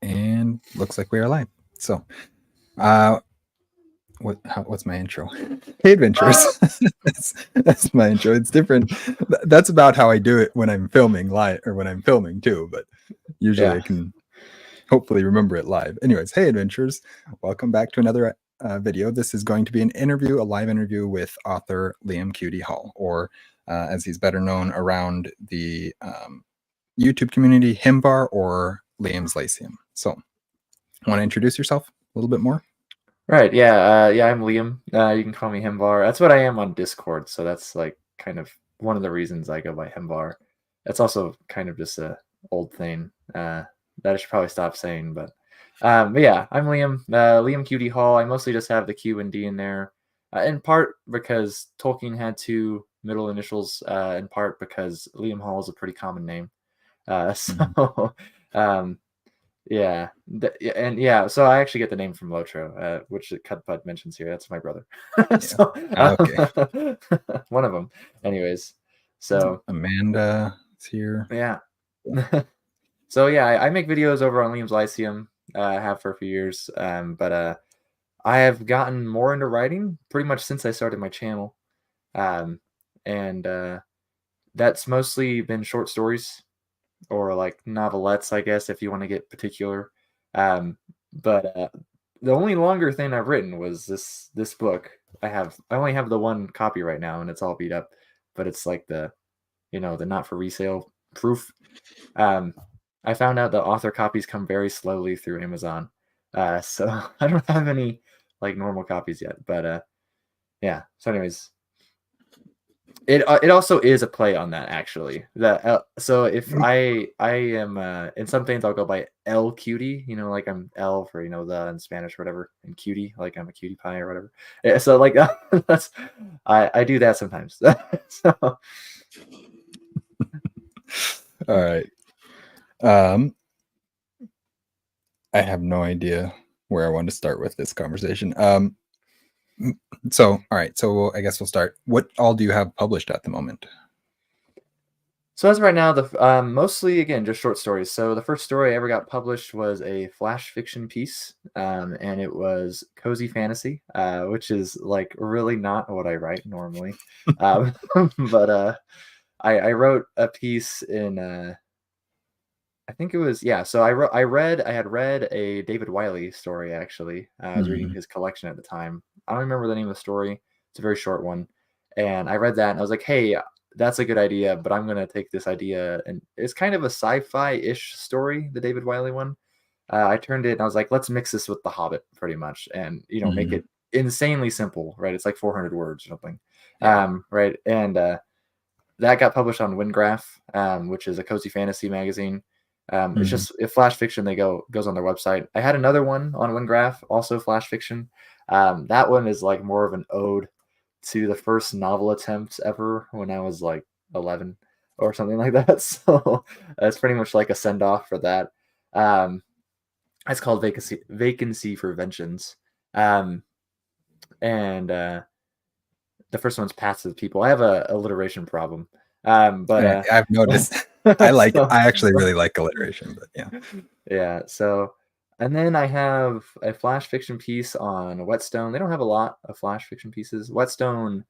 And looks like we are live. So, what's my intro? Hey, adventurers. that's my intro. It's different. That's about how I do it when I'm filming live or when I'm filming too. But usually I can hopefully remember it live. Anyways, hey, adventurers. Welcome back to another video. This is going to be a live interview with author Liam Q.D. Hall, or as he's better known around the YouTube community, Himbar or Liam's Lyceum. So, want to introduce yourself a little bit more? Right, yeah, I'm Liam. You can call me Himbar. That's what I am on Discord, so that's like kind of one of the reasons I go by Himbar. That's also kind of just a old thing that I should probably stop saying, but yeah, I'm Liam. Liam Q.D. Hall. I mostly just have the Q and D in there, in part because Tolkien had two middle initials, in part because Liam Hall is a pretty common name. So um, yeah, so I actually get the name from Lotro, which Cudpud mentions here. That's my brother. So Okay. one of them. Anyways, so Amanda is here. yeah. So yeah, I make videos over on Liam's Lyceum. I have for a few years, but I have gotten more into writing pretty much since I started my channel, and that's mostly been short stories or like novelettes, I guess, if you want to get particular. But the only longer thing I've written was this book. I only have the one copy right now, and it's all beat up. But it's like the not for resale proof. I found out the author copies come very slowly through Amazon, so I don't have any like normal copies yet. But yeah. So anyways, it also is a play on that, actually. That so if I am in some things I'll go by El Cutie, like I'm L for the in Spanish or whatever, and cutie like I'm a cutie pie or whatever. Yeah, so like that's I do that sometimes. So All right. I have no idea where I want to start with this conversation. So all right. So I guess we'll start. What all do you have published at the moment? So as of right now, the mostly again just short stories. So the first story I ever got published was a flash fiction piece, and it was cozy fantasy, which is like really not what I write normally. um, but I wrote a piece in I think it was, yeah. So I had read a David Wiley story, actually. I was reading his collection at the time. I don't remember the name of the story. It's a very short one, and I read that and I was like, hey, that's a good idea, but I'm gonna take this idea, and it's kind of a sci-fi-ish story, the David Wiley one. I turned it and I was like, let's mix this with The Hobbit, pretty much, and make it insanely simple, right? It's like 400 words or something. Yeah. Right, and that got published on Wingraph, which is a cozy fantasy magazine. It's just, if flash fiction, goes on their website. I had another one on Wingraph, also flash fiction. That one is like more of an ode to the first novel attempt ever when I was like 11 or something like that. So it's pretty much like a send off for that. It's called Vacancy for Vengeance. And the first one's Passive People. I have a alliteration problem. But I've noticed. I actually really like alliteration, but yeah. Yeah. So, and then I have a flash fiction piece on Whetstone. They don't have a lot of flash fiction pieces. Whetstone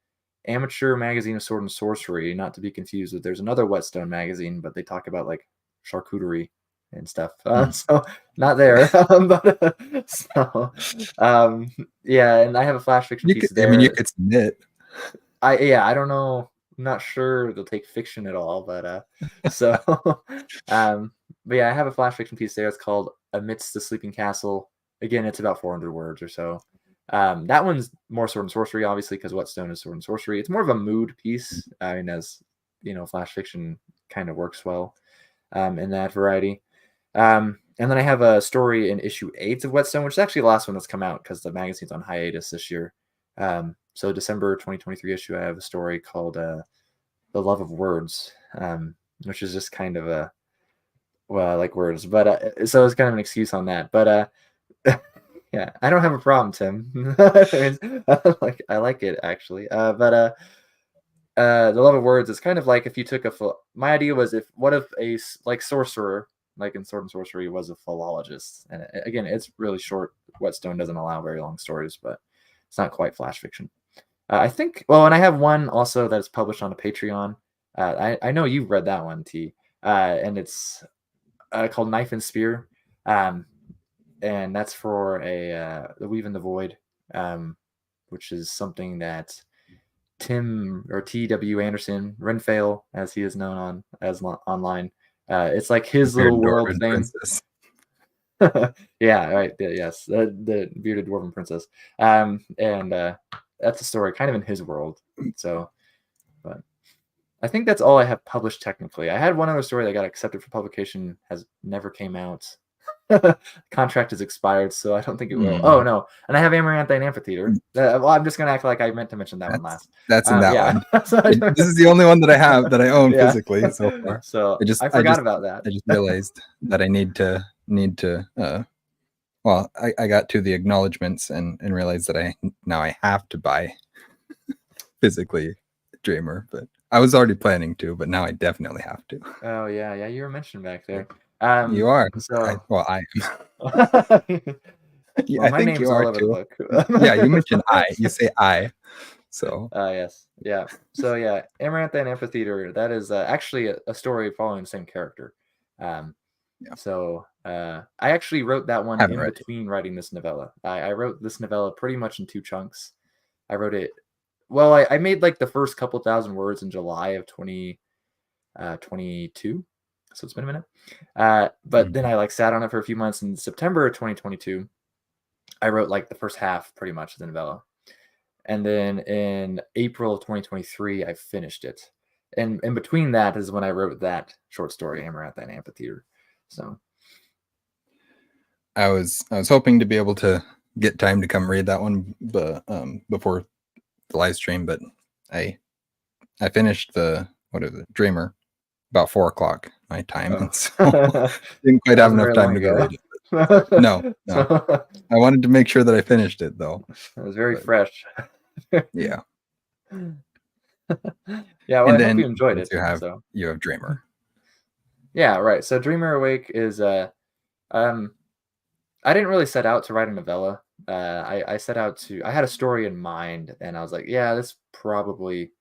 Amateur Magazine of Sword and Sorcery, not to be confused with, there's another Whetstone magazine, but they talk about like charcuterie and stuff. So not there. Yeah, and I have a flash fiction piece there. I mean, you could submit. I don't know. I'm not sure they'll take fiction at all, but so but yeah, I have a flash fiction piece there. It's called Amidst the Sleeping Castle. Again, it's about 400 words or so. That one's more sword and sorcery, obviously, because Whetstone is sword and sorcery. It's more of a mood piece. I mean, as flash fiction kind of works well in that variety. And then I have a story in issue 8 of Whetstone, which is actually the last one that's come out because the magazine's on hiatus this year. So December 2023 issue, I have a story called The Love of Words, which is just kind of well, I like words, but so it's kind of an excuse on that. But yeah, I don't have a problem, Tim. I like it, actually. But The Love of Words is kind of like if you took my idea was, what if a like sorcerer like in Sword and Sorcery, was a philologist. And again, it's really short. Whetstone doesn't allow very long stories, but it's not quite flash fiction. I think. Well, and I have one also that is published on a Patreon. I know you've read that one, T. And it's called Knife and Spear, and that's for the Weave in the Void, which is something that Tim or T.W. Anderson, Renfail, as he is known online. It's like his little world thing. Princess. Yeah, right. Yes, the bearded dwarven princess. And that's a story kind of in his world. So, but I think that's all I have published technically. I had one other story that got accepted for publication, has never came out. Contract is expired, so I don't think it will. Oh no, and I have Amaranthine Amphitheater. Well, I'm just gonna act like I meant to mention that one last. That's in that one. This is the only one that I have that I own physically so far. So I forgot about that. I just realized that I need to. Well, I got to the acknowledgments and realized that I have to buy physically Dreamer, but I was already planning to, but now I definitely have to. Oh yeah, you were mentioned back there. You are. So I am. Well, I think you are too. Yeah, you mentioned I. You say I. So. Yes. Yeah. So yeah, Amaranthine Amphitheater. That is actually a story following the same character. So I actually wrote that one in between writing this novella. I wrote this novella pretty much in 2 chunks. I wrote it. Well, I made like the first couple thousand words in July of 2022. So it's been a minute. But then I like sat on it for a few months. In September of 2022, I wrote like the first half pretty much of the novella. And then in April of 2023, I finished it. And in between that is when I wrote that short story, Amaranthine Amphitheater. So I was hoping to be able to get time to come read that one, but before the live stream, but I finished Dreamer about 4:00 my time, and so didn't quite have enough time to go read it. No. I wanted to make sure that I finished it though. It was very fresh. Yeah. Yeah, well, I hope you enjoyed it. You have Dreamer. Yeah, right. So Dreamer Awake is I didn't really set out to write a novella. I set out to. I had a story in mind, and I was like, yeah, this probably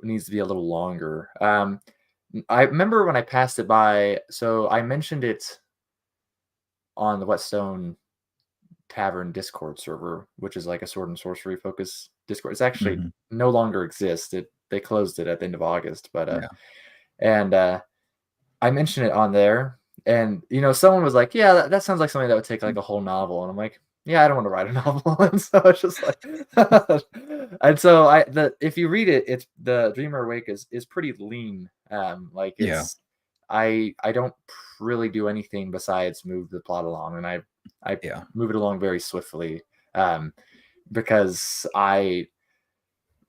needs to be a little longer. I remember when I passed it by. So I mentioned it on the Whetstone Tavern Discord server, which is like a Sword and Sorcery focus Discord. It's actually no longer exists. They closed it at the end of August, but and I mentioned it on there, and someone was like, "Yeah, that sounds like something that would take like a whole novel," and I'm like, "Yeah, I don't want to write a novel," and so it's just like, and so if you read it, it's the Dreamer Awake is pretty lean. Like it's I don't really do anything besides move the plot along, and I move it along very swiftly, because I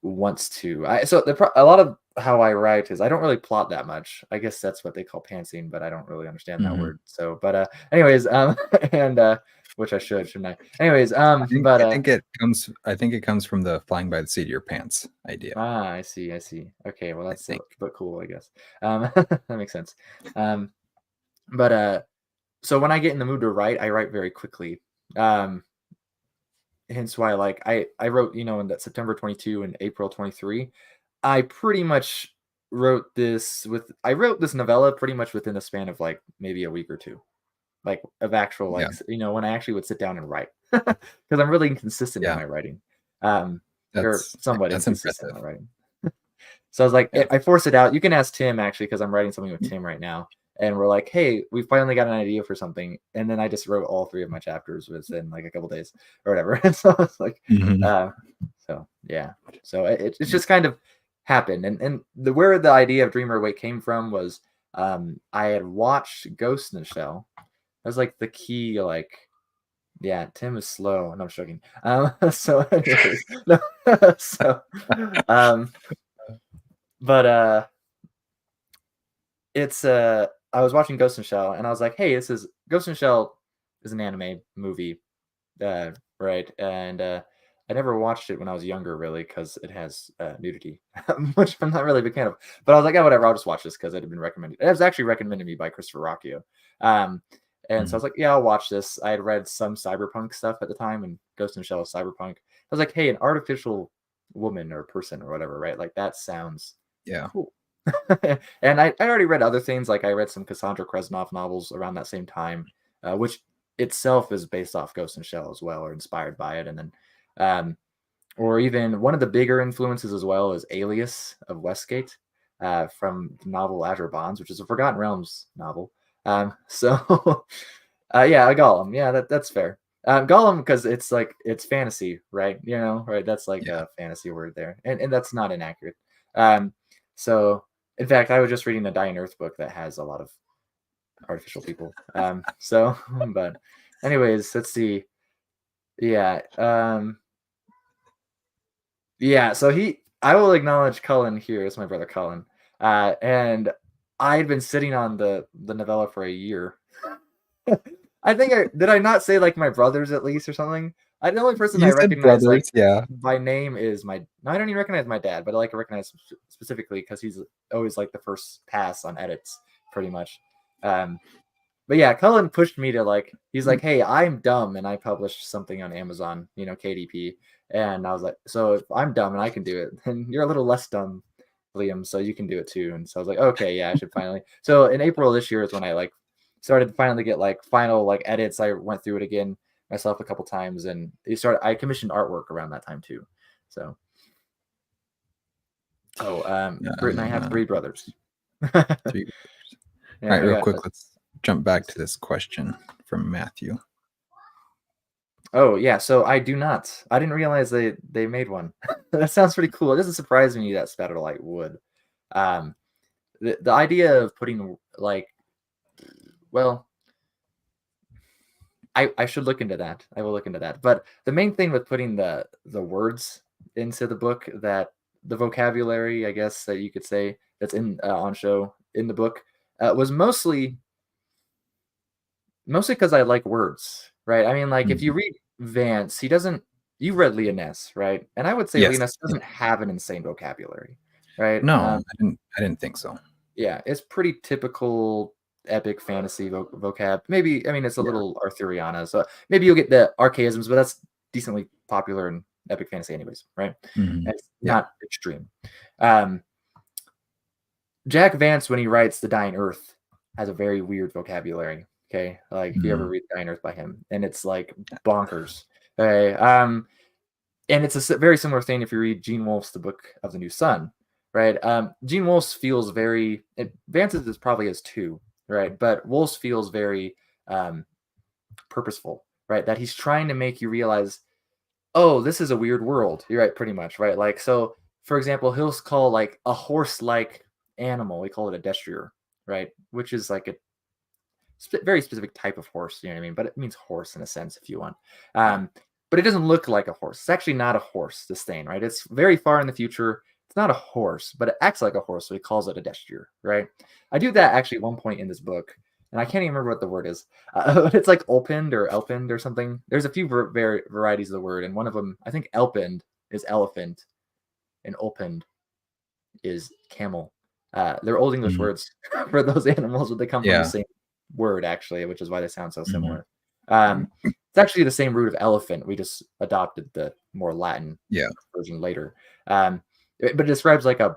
want to. A lot of how I write is I don't really plot that much. I guess that's what they call pantsing, but I don't really understand that word. So, but anyways, and which I shouldn't I? Anyways, I think it comes from the flying by the seat of your pants idea. I see. Okay, well that's but cool, I guess. That makes sense. But so when I get in the mood to write, I write very quickly. Hence why I wrote, in that September 22 and April 23. I pretty much wrote this novella pretty much within the span of like maybe a week or two, like of actual when I actually would sit down and write, because I'm really inconsistent in my writing. Or somewhat inconsistent in my writing. So I was like, I force it out. You can ask Tim actually, because I'm writing something with Tim right now, and we're like, hey, we finally got an idea for something, and then I just wrote all 3 of my chapters within like a couple days or whatever. And so it's like, so yeah, so it's just kind of happened, and where the idea of Dreamer Awake came from was I had watched Ghost in the Shell. That was like the key, like, yeah, Tim is slow. No, I'm joking. So anyways, but it's I was watching Ghost in the Shell, and I was like, hey, Ghost in the Shell is an anime movie, right? And I never watched it when I was younger, really, because it has nudity, which I'm not really a big fan of. But I was like, whatever, I'll just watch this because it had been recommended. It was actually recommended to me by Christopher Rocchio. And so I was like, yeah, I'll watch this. I had read some cyberpunk stuff at the time, and Ghost in the Shell is cyberpunk. I was like, hey, an artificial woman or person or whatever, right? Like that sounds cool. And I already read other things. Like I read some Cassandra Kresnov novels around that same time, which itself is based off Ghost in the Shell as well, or inspired by it. And then, or even one of the bigger influences as well is Alias of Westgate, from the novel Azure Bonds, which is a Forgotten Realms novel. So yeah, a Golem. Yeah, that's fair. Golem, because it's fantasy, right? Right? That's like a fantasy word there, and that's not inaccurate. So in fact, I was just reading a Dying Earth book that has a lot of artificial people. So, but anyways, let's see. Yeah. Yeah. So I will acknowledge Cullen here. It's my brother Cullen. And I had been sitting on the novella for a year. I think did I not say like my brothers at least or something? The only person I recognize brothers, by name is no, I don't even recognize my dad, but I like to recognize specifically because he's always like the first pass on edits, pretty much. But yeah, Cullen pushed me to he's like, hey, I'm dumb and I published something on Amazon, KDP. And I was like, so if I'm dumb and I can do it, then you're a little less dumb, Liam, so you can do it too. And so I was like, okay, yeah, I should finally. So in April this year is when I started to finally get final edits. I went through it again myself a couple times, and I commissioned artwork around that time too. So Britt and I have three brothers. Three brothers. All right, real quick, let's jump back to this question from Matthew. Oh yeah, so I didn't realize they made one. That sounds pretty cool. It doesn't surprise me that Spatterlight would. The idea of putting well, I should look into that. I will look into that. But the main thing with putting the words into the book, that the vocabulary, I guess that you could say, that's in on show in the book, was mostly because I like words, right? I mean, if you read Vance, you read Leoness, right? And I would say Leoness doesn't have an insane vocabulary, right? No, I didn't think so. Yeah, it's pretty typical epic fantasy vocab. Maybe, I mean, it's a little Arthuriana, so maybe you'll get the archaisms, but that's decently popular in epic fantasy anyways, right? It's not extreme. Jack Vance, when he writes The Dying Earth, has a very weird vocabulary. Okay, if you ever read Dying Earth by him, and it's bonkers. Okay, and it's a very similar thing if you read Gene Wolfe's The Book of the New Sun, right? Gene Wolfe's feels very. Vance's is probably as too, right? But Wolfe's feels very purposeful, right? That he's trying to make you realize, oh, this is a weird world. You're right, pretty much, right? So, for example, he'll call a horse-like animal, we call it a destrier, right? Which is a very specific type of horse, you know what I mean? But it means horse in a sense, if you want. But it doesn't look like a horse. It's actually not a horse, this thing, right? It's very far in the future. It's not a horse, but it acts like a horse, so he calls it a destrier, right? I do that actually at one point in this book, and I can't even remember what the word is. But it's Elpend or Elpend or something. There's a few varieties of the word, and one of them, I think Elpend is elephant, and Olpend is camel. They're Old English words for those animals, but they come from the same word, actually, which is why they sound so similar. It's actually the same root of elephant. We just adopted the more Latin version later. But it describes like a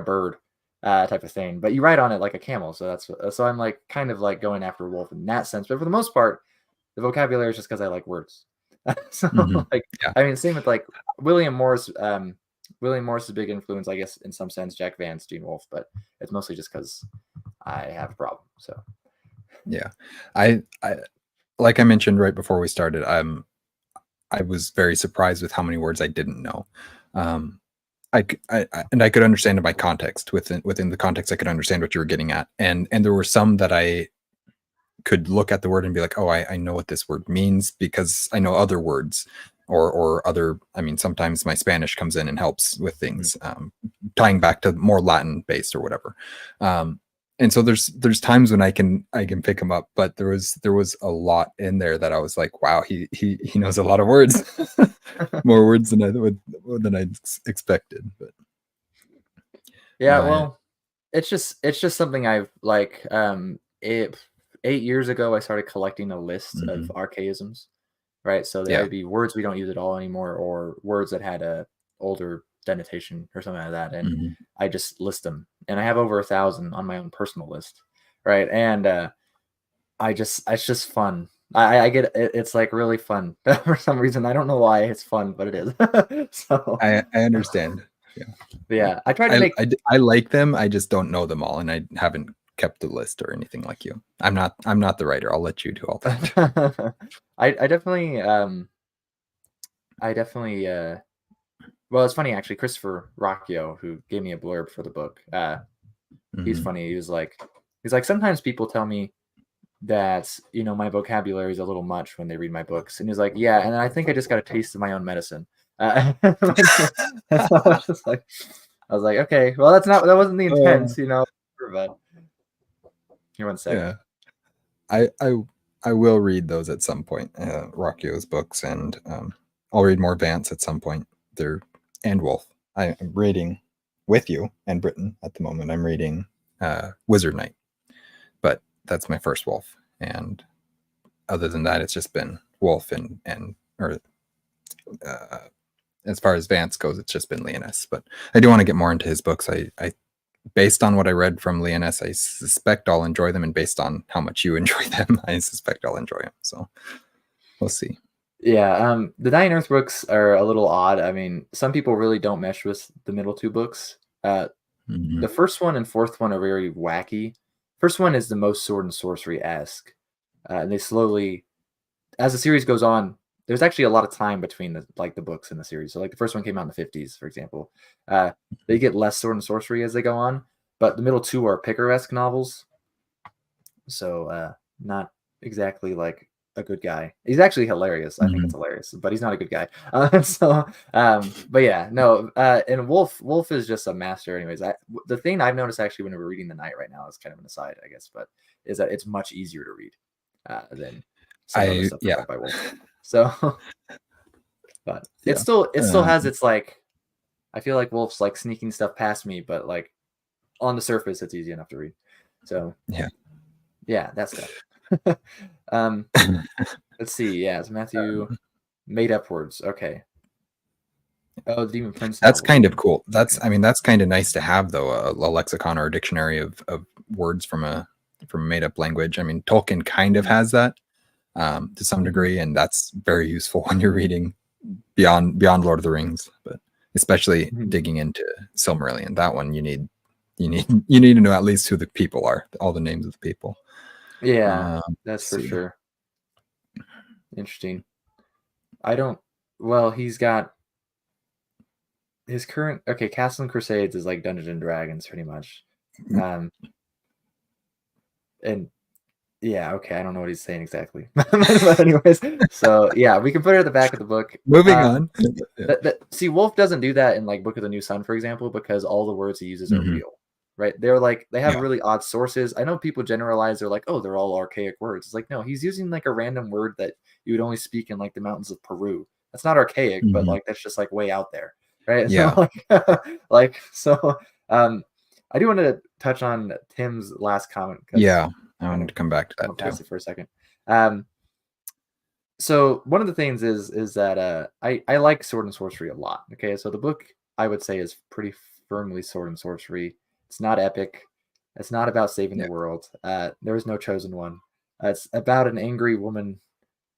bird type of thing. But you ride on it like a camel, so I'm kind of going after Wolf in that sense. But for the most part, the vocabulary is just because I like words. So I mean, same with William Morris. William Morris is a big influence, I guess, in some sense. Jack Vance, Gene Wolfe, but it's mostly just because I have a problem. So. Yeah, I like I mentioned right before we started, I was very surprised with how many words I didn't know. I could understand it by context. Within the context, I could understand what you were getting at, and there were some that I could look at the word and be like, oh, I know what this word means because I know other words or other. I mean, sometimes my Spanish comes in and helps with things, tying back to more Latin based or whatever. And so there's times when I can pick him up, but there was a lot in there that I was like, wow, he knows a lot of words, more words than I expected. But yeah, well, it's just something I've 8 years ago, I started collecting a list of archaisms, right? So there Yeah. would be words we don't use at all anymore, or words that had a older denotation or something like that, and I just list them. And I have over 1,000 on my own personal list, right? And it's just fun. I get it, it's like really fun for some reason. I don't know why it's fun, but it is. So I understand. Yeah. yeah, I try to make. I like them. I just don't know them all, and I haven't kept the list or anything like you. I'm not the writer. I'll let you do all that. I definitely well, it's funny actually. Christopher Rocchio, who gave me a blurb for the book, he's funny. He's like sometimes people tell me that my vocabulary is a little much when they read my books, and he's like, yeah, and I think I just got a taste of my own medicine. So I was like, okay, well, that wasn't the intent, but here, one second. Yeah, I will read those at some point. Rocchio's books, and I'll read more Vance at some point. And Wolf. I'm reading with you and Britain at the moment. I'm reading Wizard Knight, but that's my first Wolf, and other than that, it's just been Wolf or as far as Vance goes, it's just been Leoness. But I do want to get more into his books. I based on what I read from Leoness, I suspect I'll enjoy them, and based on how much you enjoy them, I suspect I'll enjoy them. So we'll see. Yeah, the Dying Earth books are a little odd. I mean, some people really don't mesh with the middle two books. The first one and fourth one are very wacky. First one is the most sword and sorcery-esque. And they slowly, as the series goes on, there's actually a lot of time between the books in the series. So like the first one came out in the 50s, for example. They get less sword and sorcery as they go on, but the middle two are picaresque novels. So not exactly like a good guy. He's actually hilarious. I think it's hilarious, but he's not a good guy. But yeah, no. And Wolf is just a master. Anyways, the thing I've noticed actually when we're reading the Night right now is kind of an aside, I guess, but is that it's much easier to read than some other stuff read by Wolf. So, but it still has its like. I feel like Wolf's like sneaking stuff past me, but like on the surface, it's easy enough to read. So yeah, that stuff. Let's see. Yeah, it's Matthew made up words. Okay. Oh, the Demon Prince. That's kind of cool. That's kind of nice to have, though, a lexicon or a dictionary of words from a made up language. I mean, Tolkien kind of has that to some degree, and that's very useful when you're reading beyond Lord of the Rings, but especially digging into Silmarillion. That one you need to know at least who the people are, all the names of the people. Yeah, that's for sure. Interesting. He's got his current Castle and Crusades is like Dungeons and Dragons pretty much. And yeah, okay, I don't know what he's saying exactly. But anyways, so yeah, we can put it at the back of the book. Moving on. See, Wolf doesn't do that in like Book of the New Sun, for example, because all the words he uses are real. Right? They have really odd sources. I know people generalize, they're like, oh, they're all archaic words. It's like, no, he's using like a random word that you would only speak in like the mountains of Peru. That's not archaic, but like that's just like way out there. Right? Yeah. So I do want to touch on Tim's last comment. Yeah, I wanted to come back to that too. For a second. So one of the things is that I like sword and sorcery a lot. Okay, so the book I would say is pretty firmly sword and sorcery. It's not epic. It's not about saving the world. There is no chosen one. It's about an angry woman,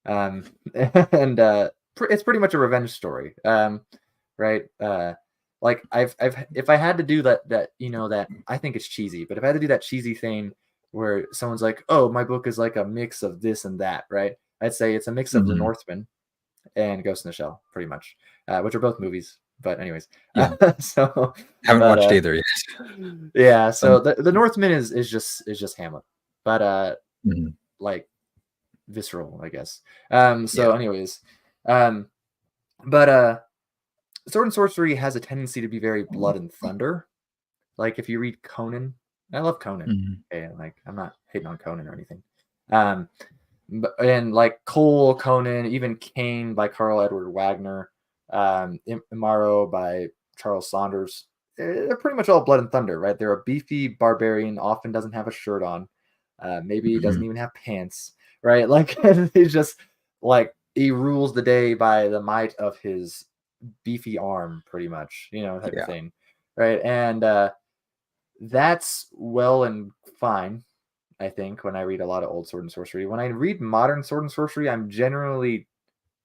and it's pretty much a revenge story, right? Like if I had to do that I think it's cheesy, but if I had to do that cheesy thing where someone's like, oh, my book is like a mix of this and that, right? I'd say it's a mix of The Northman and Ghost in the Shell, pretty much, which are both movies. But anyways, so haven't watched either yet. Yeah, so the Northman is just Hamlet, but like visceral, I guess. Anyways, but sword and sorcery has a tendency to be very blood and thunder. Like if you read Conan, I love Conan. Okay, like I'm not hating on Conan or anything. And like Cole, Conan, even Cain by Carl Edward Wagner, Imaro by Charles Saunders, they're pretty much all blood and thunder, right? They're a beefy barbarian, often doesn't have a shirt on, Maybe he doesn't even have pants, right? Like he's just like he rules the day by the might of his beefy arm, pretty much, type of thing, right? And that's well and fine. I think when I read a lot of old Sword and Sorcery, when I read modern Sword and Sorcery, I'm generally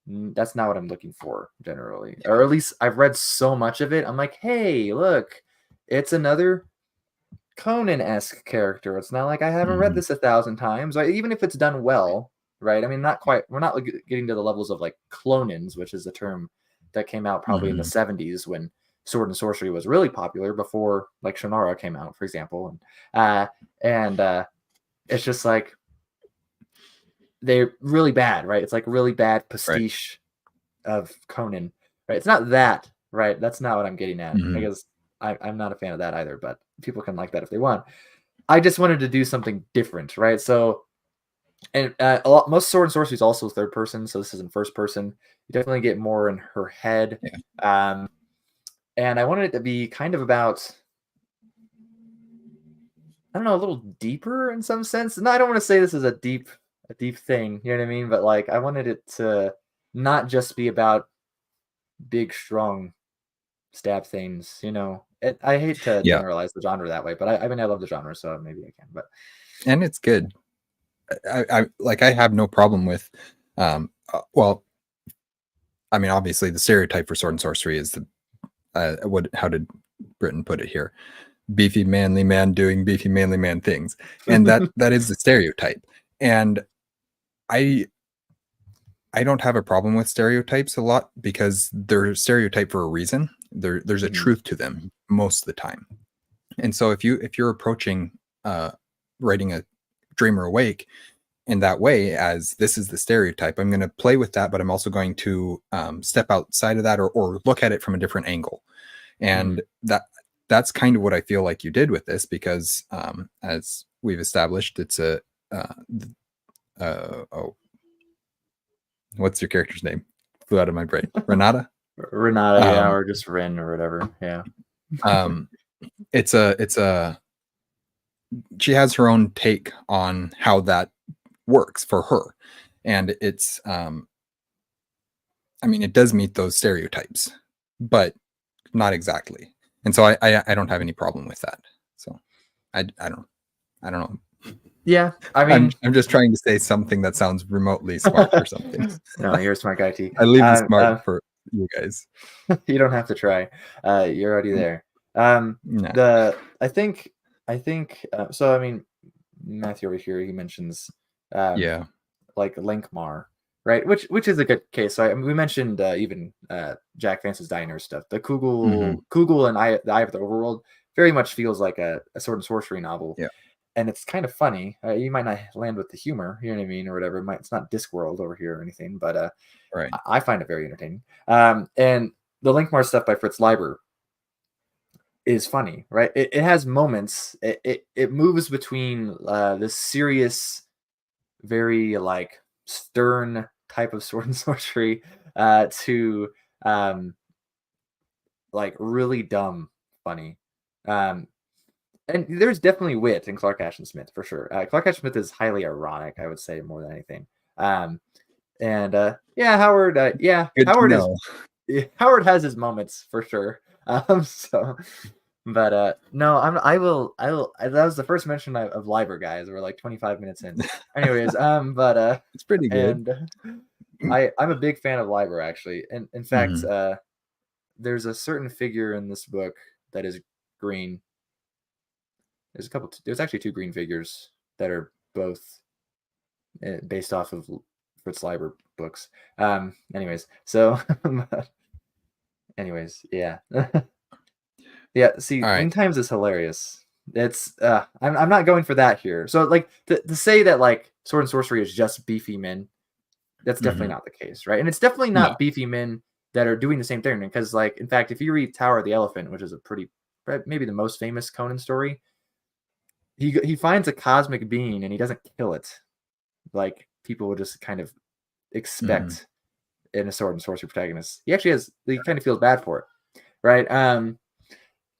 that's not what I'm looking for generally, or at least I've read so much of it. I'm like, hey, look, it's another Conan-esque character. It's not like I haven't read this 1,000 times, right? Even if it's done well, right? I mean, not quite. We're not getting to the levels of like clonins, which is the term that came out probably in the 70s when Sword and Sorcery was really popular before like Shannara came out, for example, and it's just like they're really bad, right? It's like really bad pastiche of Conan, right? It's not that, right? That's not what I'm getting at, because I'm not a fan of that either, but people can like that if they want. I just wanted to do something different, right? So, and most Sword and Sorcery is also third person, so this is in first person. You definitely get more in her head. And I wanted it to be kind of about, I don't know, a little deeper in some sense. No, I don't want to say this is a deep thing, you know what I mean? But like, I wanted it to not just be about big, strong stab things, I hate to generalize the genre that way, but I mean, I love the genre, so maybe I can, but. And it's good. I have no problem with, well, I mean, obviously the stereotype for Sword and Sorcery is how did Britain put it here? Beefy manly man doing beefy manly man things, and that is the stereotype. And I don't have a problem with stereotypes a lot, because they're stereotype for a reason. There's a truth to them most of the time. And so if you're approaching writing a Dreamer Awake in that way, as this is the stereotype, I'm going to play with that, but I'm also going to step outside of that, or look at it from a different angle. And that's kind of what I feel like you did with this, because as we've established, it's a what's your character's name? Flew out of my brain. Renata, yeah, or just Ren or whatever. Yeah. It's a she has her own take on how that works for her, and it's I mean, it does meet those stereotypes, but not exactly. And so I don't have any problem with that. So I don't know. Yeah, I mean, I'm just trying to say something that sounds remotely smart or something. No, you're a smart guy, T. I leave the smart for you guys. You don't have to try. You're already there. Nah. I think so. I mean, Matthew over here, he mentions like Linkmar, right? Which is a good case. So we mentioned even Jack Vance's Diner stuff. The Kugel and the Eye of the Overworld very much feels like a Sword and Sorcery novel. Yeah. And it's kind of funny. You might not land with the humor, you know what I mean, or whatever. It's not Discworld over here or anything, but I find it very entertaining. And the Linkmar stuff by Fritz Leiber is funny, right? It has moments. It moves between this serious, very like stern type of Sword and Sorcery to like really dumb funny. And there's definitely wit in Clark Ashton Smith for sure. Clark Ashton Smith is highly ironic, I would say, more than anything. Howard, Howard has his moments for sure. That was the first mention of Liber, guys. We're like 25 minutes in. Anyways, it's pretty good. And I'm a big fan of Liber, actually. And in fact, there's a certain figure in this book that is green. There's actually two green figures that are both based off of Fritz Leiber books. Yeah. Yeah. See, Wing Times is hilarious. It's I'm not going for that here. So like to say that like Sword and Sorcery is just beefy men, that's definitely not the case, right? And it's definitely not beefy men that are doing the same thing, because like in fact, if you read Tower of the Elephant, which is maybe the most famous Conan story, he finds a cosmic being and he doesn't kill it like people would just kind of expect in a Sword and Sorcery protagonist. He kind of feels bad for it, right? And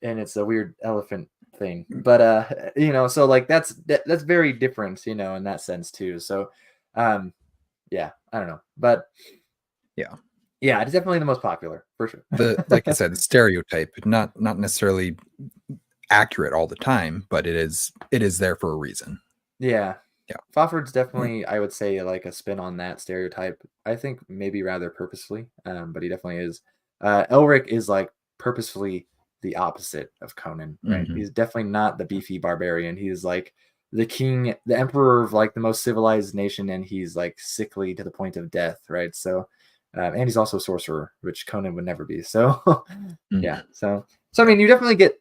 it's a weird elephant thing. But you know, so like that's very different, you know, in that sense too. So yeah, I don't know. But Yeah. yeah, it's definitely the most popular for sure. Like I said, the stereotype, not necessarily accurate all the time, but it is there for a reason. Yeah. Yeah. Fafhrd definitely, I would say, like a spin on that stereotype. I think maybe rather purposefully, but he definitely is. Elric is like purposefully the opposite of Conan, right? Mm-hmm. He's definitely not the beefy barbarian. He's like the king, the emperor of like the most civilized nation, and he's like sickly to the point of death, right? So, and he's also a sorcerer, which Conan would never be. So, yeah. So I mean, you definitely get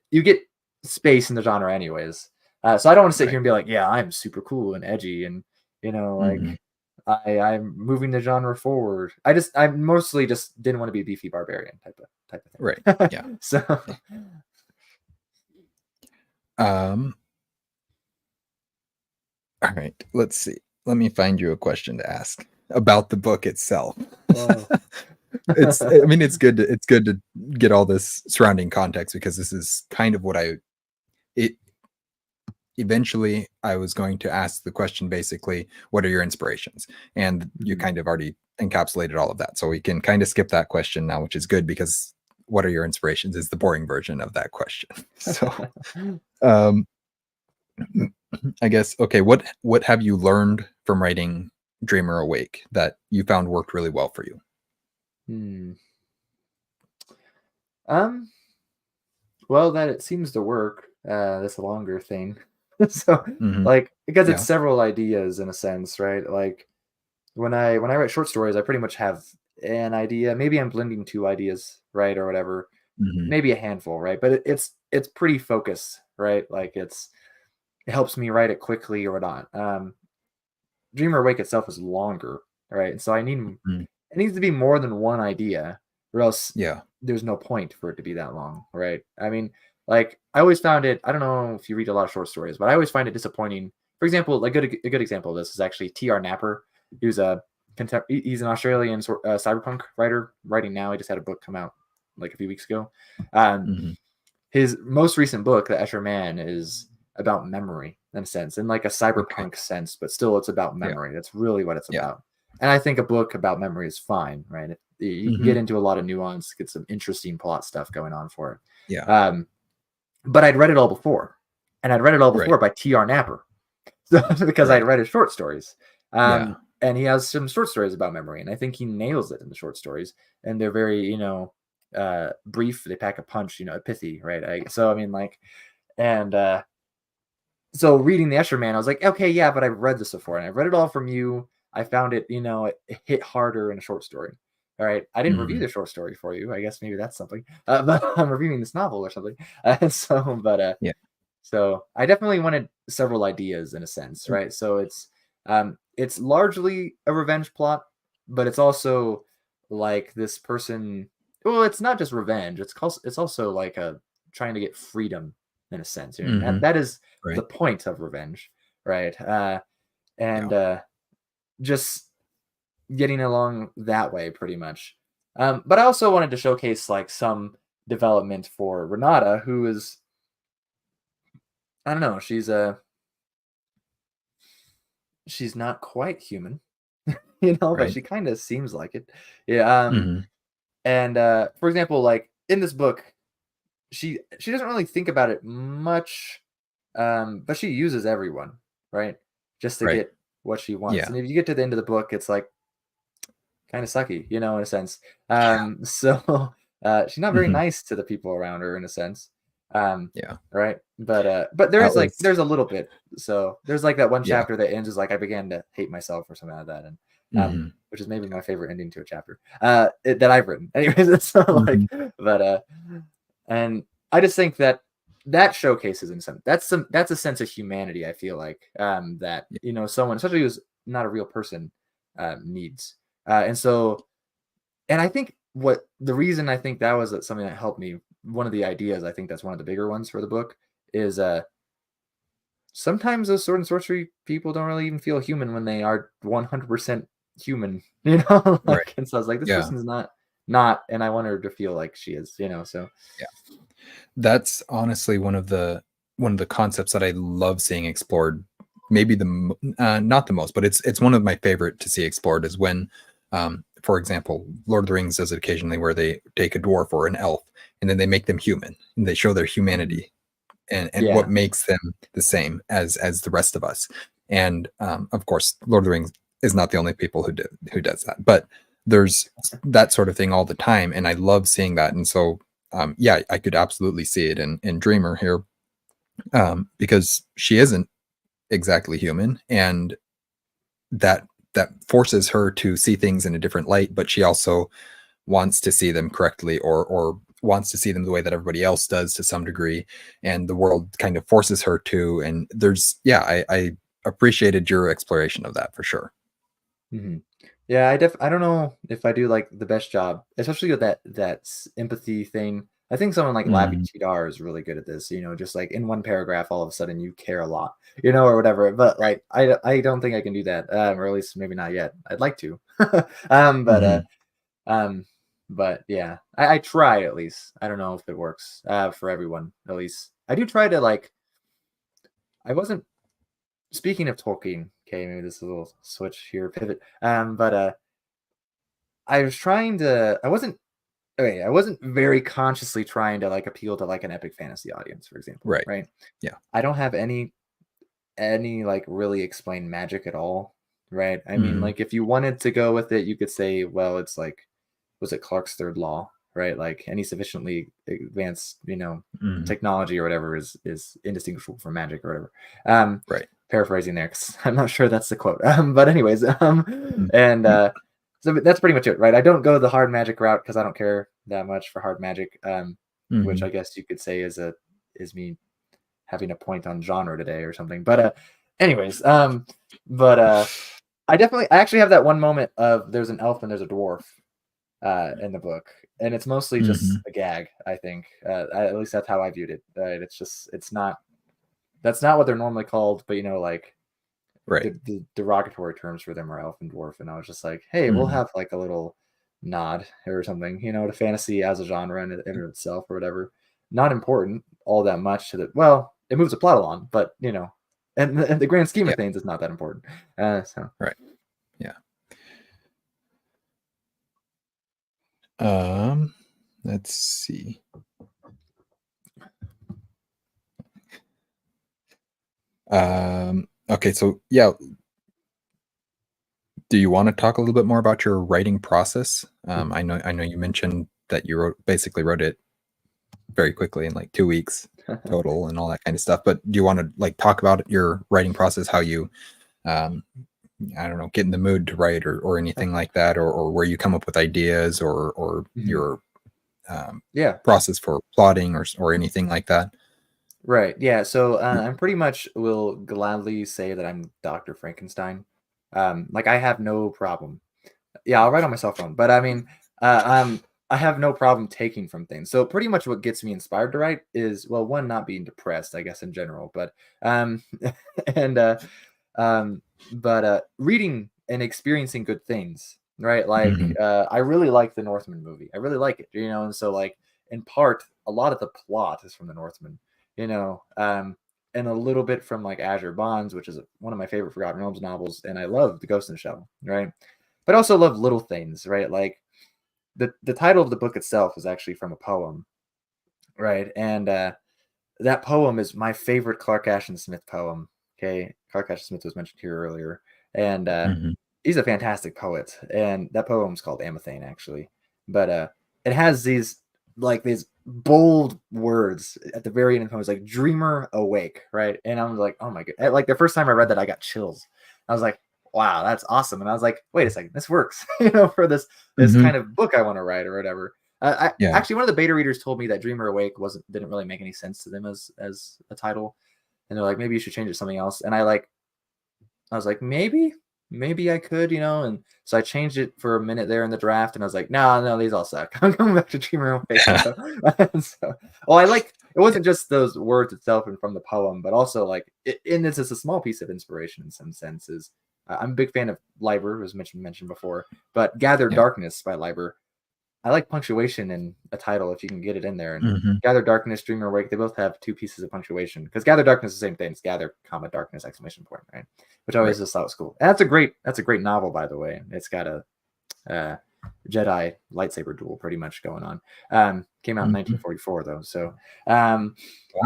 space in the genre, anyways. So I don't want to sit here and be like, yeah, I'm super cool and edgy, and you know, like I'm moving the genre forward. I mostly just didn't want to be a beefy barbarian type of thing. Right. Yeah. So all right, let's see. Let me find you a question to ask about the book itself. I mean, it's good to get all this surrounding context, because this is kind of what eventually I was going to ask the question, basically, what are your inspirations? And you kind of already encapsulated all of that. So we can kind of skip that question now, which is good, because what are your inspirations is the boring version of that question. So I guess, okay, what have you learned from writing Dreamer Awake that you found worked really well for you? Well, that it seems to work. This longer thing. So Mm-hmm. like, because it's Yeah. several ideas in a sense, right? Like when I write short stories, I pretty much have an idea. Maybe I'm blending two ideas, right, or whatever. Mm-hmm. Maybe a handful, right? But it's pretty focused, right? Like it helps me write it quickly or not. Dreamer Awake itself is longer, right? And so it needs to be more than one idea, or else Yeah. there's no point for it to be that long, right? I mean, like I always found it. I don't know if you read a lot of short stories, but I always find it disappointing. For example, like a good example of this is actually T.R. Napper. He's an Australian cyberpunk writer writing now. He just had a book come out like a few weeks ago. His most recent book, The Escher Man, is about memory in a sense, in like a cyberpunk sense, but still it's about memory. That's really what it's about. And I think a book about memory is fine, right? You can get into a lot of nuance, get some interesting plot stuff going on for it. Yeah. But I'd read it all before, and I'd read it all before by T.R. Napper, because I'd read his short stories. And he has some short stories about memory, and I think he nails it in the short stories. And they're very, you know, brief. They pack a punch, you know, pithy, right? So I mean, like, and so reading the Escher Man, I was like, okay, yeah, but I've read this before, and I read it all from you. I found it, you know, it hit harder in a short story. All right, I didn't review the short story for you. I guess maybe that's something. But I'm reviewing this novel or something. So I definitely wanted several ideas in a sense, right? So it's largely a revenge plot, but it's also like this person. Well, it's not just revenge. It's also like a trying to get freedom in a sense. You know? That is the point of revenge, right? Just getting along that way, pretty much. But I also wanted to showcase like some development for Renata, who is, I don't know, she's not quite human, you know, but she kind of seems like it. Yeah. And for example, like in this book, she doesn't really think about it much, but she uses everyone, right, just to get what she wants. And if you get to the end of the book, it's like kind of sucky, you know, in a sense. So she's not very nice to the people around her in a sense. Right. But there's a little bit. So there's like that one chapter that ends is like I began to hate myself or something like that, and which is maybe my favorite ending to a chapter that I've written. Anyways, it's not like, but and I just think that showcases in some that's a sense of humanity. I feel like that, you know, someone, especially who's not a real person, needs. And I think what the reason I think that was something that helped me, one of the ideas, I think that's one of the bigger ones for the book, is sometimes those sword and sorcery people don't really even feel human when they are 100% human, you know? And so I was like, this person's not, and I want her to feel like she is, you know? So that's honestly one of the one of the concepts that I love seeing explored, maybe not the most, but it's one of my favorite to see explored, is when, for example, Lord of the Rings does it occasionally, where they take a dwarf or an elf and then they make them human and they show their humanity and what Yeah. makes them the same as the rest of us. And of course, Lord of the Rings is not the only people who does that, but there's that sort of thing all the time, and I love seeing that. And so, yeah, I could absolutely see it in Dreamer here, because she isn't exactly human, and that forces her to see things in a different light, but she also wants to see them correctly, or wants to see them the way that everybody else does to some degree, and the world kind of forces her to. And there's, yeah, I appreciated your exploration of that for sure. Mhm. Yeah, I don't know if I do like the best job, especially with empathy thing. I think someone like Lavi Mhm. Chidar is really good at this. Just like in one paragraph, all of a sudden you care a lot, or whatever. But like, I don't think I can do that, or at least maybe not yet. I'd like to, um, but uh, Mhm. um, but yeah, I try at least. I don't know if it works for everyone. At least I do try to like. I wasn't speaking of Tolkien. Okay, maybe this is a little switch here, pivot. But I was trying to. I wasn't okay. I wasn't very consciously trying to like appeal to like an epic fantasy audience, for example. Right. Right. Yeah. I don't have any like really explained magic at all. Right. I mean, Mhm. like if you wanted to go with it, you could say, well, it's like, was it Clark's third law? Right. Like any sufficiently advanced, Mhm. technology or whatever is indistinguishable from magic or whatever. Um, Right. Paraphrasing there because I'm not sure that's the quote. But anyways, Mm. and Mm. so that's pretty much it, right? I don't go the hard magic route because I don't care that much for hard magic, which I Mhm. guess you could say is me having a point on genre today or something. But anyways, but I actually have that one moment of there's an elf and there's a dwarf in the book, and it's mostly just Mhm. a gag. I think at least that's how I viewed it. Right? It's not that's not what they're normally called, but like Right. the derogatory terms for them are elf and dwarf, and I was just like, hey, we'll Mhm. have like a little nod or something, to fantasy as a genre in itself or whatever. Not important all that much to the well, it moves the plot along, but and in the grand scheme Yeah. of things, it's not that important. So Right. Yeah. Um, let's see. Okay, so yeah, do you want to talk a little bit more about your writing process? I know you mentioned that you basically wrote it very quickly in like 2 weeks total and all that kind of stuff. But do you want to like talk about your writing process, how you, um, I don't know, get in the mood to write, or anything like that, or where you come up with ideas, or Mhm. your um, Yeah. process for plotting, or anything like that? Right. Yeah. So I'm pretty much will gladly say that I'm Dr. Frankenstein. Like I have no problem. Yeah, I'll write on my cell phone, but I mean, I have no problem taking from things. So pretty much what gets me inspired to write is, well, one, not being depressed, I guess in general, but um, and um, reading and experiencing good things, right? Like Mhm. I really like the Northman movie. I really like it, and so like in part, a lot of the plot is from the Northman, and a little bit from like Azure Bonds, which is one of my favorite Forgotten Realms novels, and I love The Ghost in the Shell, right? But I also love little things, right? Like the title of the book itself is actually from a poem, right? And that poem is my favorite Clark Ashton Smith poem. Okay, Clark Ashton Smith was mentioned here earlier, and Mhm. he's a fantastic poet. And that poem is called Amathane, actually. But it has these bold words at the very end of the poem. It's like "Dreamer awake," right? And I was like, "Oh my god!" Like the first time I read that, I got chills. I was like, "Wow, that's awesome!" And I was like, "Wait a second, this works," for this Mhm. kind of book I want to write or whatever. I Yeah. actually one of the beta readers told me that Dreamer Awake didn't really make any sense to them as a title, and they're like, maybe you should change it to something else. And I was like, maybe I could, and so I changed it for a minute there in the draft, and I was like, no, these all suck. I'm going back to Dreamer Awake. I like it wasn't just those words itself and from the poem, but also like and this is a small piece of inspiration in some senses. I'm a big fan of Liber, as mentioned before, but Gather Yeah. Darkness by Liber I like punctuation in a title if you can get it in there. And Mm-hmm. Gather Darkness, Dream or Wake, they both have 2 pieces of punctuation because Gather Darkness is the same thing. It's Gather, comma Darkness, exclamation point, right? Which I always just thought was cool. And that's a great novel, by the way. It's got a Jedi lightsaber duel pretty much going on. Came out in 1944 though, so Wow.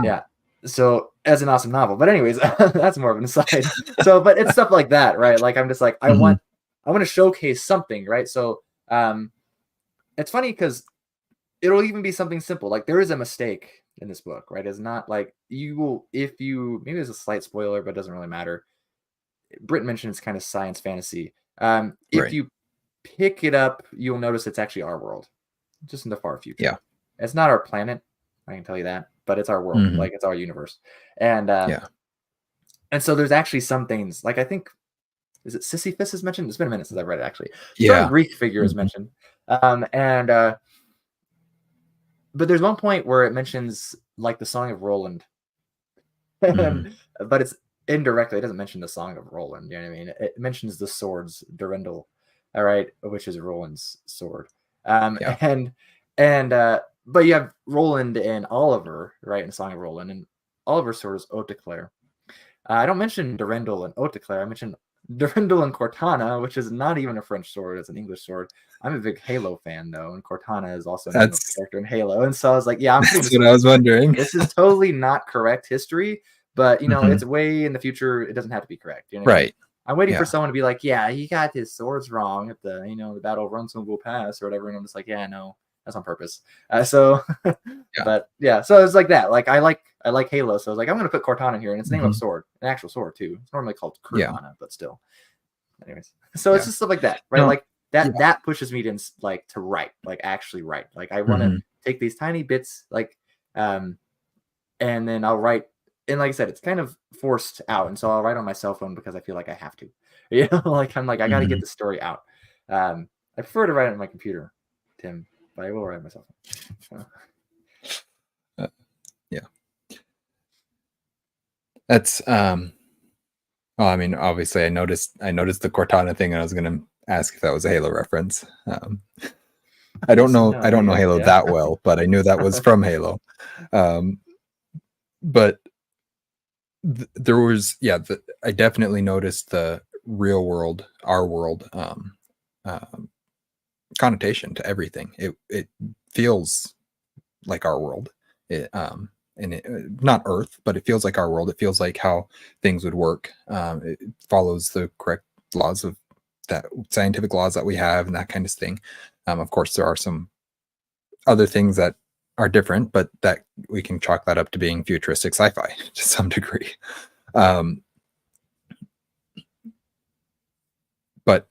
yeah. So as an awesome novel, but anyways, that's more of an aside. So, but it's stuff like that, right? Like I'm just like I want to showcase something, right? So it's funny because it'll even be something simple. Like there is a mistake in this book, right? It's not like you will, if you, maybe there's a slight spoiler, but it doesn't really matter. Britt mentioned it's kind of science fantasy. If you pick it up, you'll notice it's actually our world, just in the far future. Yeah. It's not our planet, I can tell you that, but it's our world, like it's our universe. And and so there's actually some things, like I think, is it Sisyphus is mentioned? It's been a minute since I've read it actually. Some Greek figure is mentioned. But there's one point where it mentions like the Song of Roland. But it's indirectly, it doesn't mention the Song of Roland, you know what I mean? It mentions the swords, Durendal, all right, which is Roland's sword. But you have Roland and Oliver, right, in the Song of Roland, and Oliver's sword is Haute-Eclair. I don't mention Durendal and Haute-Eclair. I mention Durendal and Cortana, which is not even a French sword; it's an English sword. I'm a big Halo fan, though, and Cortana is also a character in Halo. And so I was like, "Yeah, that's what I was wondering. This is totally not correct history, but you know, it's way in the future. It doesn't have to be correct, you know? Right? I mean? I'm waiting for someone to be like, "Yeah, he got his swords wrong at the the Battle of Runsumble Pass or whatever," and I'm just like, "Yeah, no." That's on purpose. But yeah, so it's like that. Like I like Halo, so I was like, I'm gonna put Cortana here, and it's the name of a sword, an actual sword too. It's normally called Cortana, but still. Anyways, so it's just stuff like that, right? No, like that pushes me to like to write, like actually write. Like I want to take these tiny bits, like, and then I'll write. And like I said, it's kind of forced out, and so I'll write on my cell phone because I feel like I have to. You know, like I'm like I got to get the story out. I prefer to write it on my computer, Tim. But I will write myself. That's well, I mean, obviously I noticed the Cortana thing, and I was gonna ask if that was a Halo reference. I don't know Halo that well, but I knew that was from Halo. But there was I definitely noticed the real world, our world connotation to everything. It feels like our world. Not Earth, but it feels like our world. It feels like how things would work. It follows the correct laws of that scientific laws that we have and that kind of thing. Of course, there are some other things that are different, but that we can chalk that up to being futuristic sci-fi to some degree. But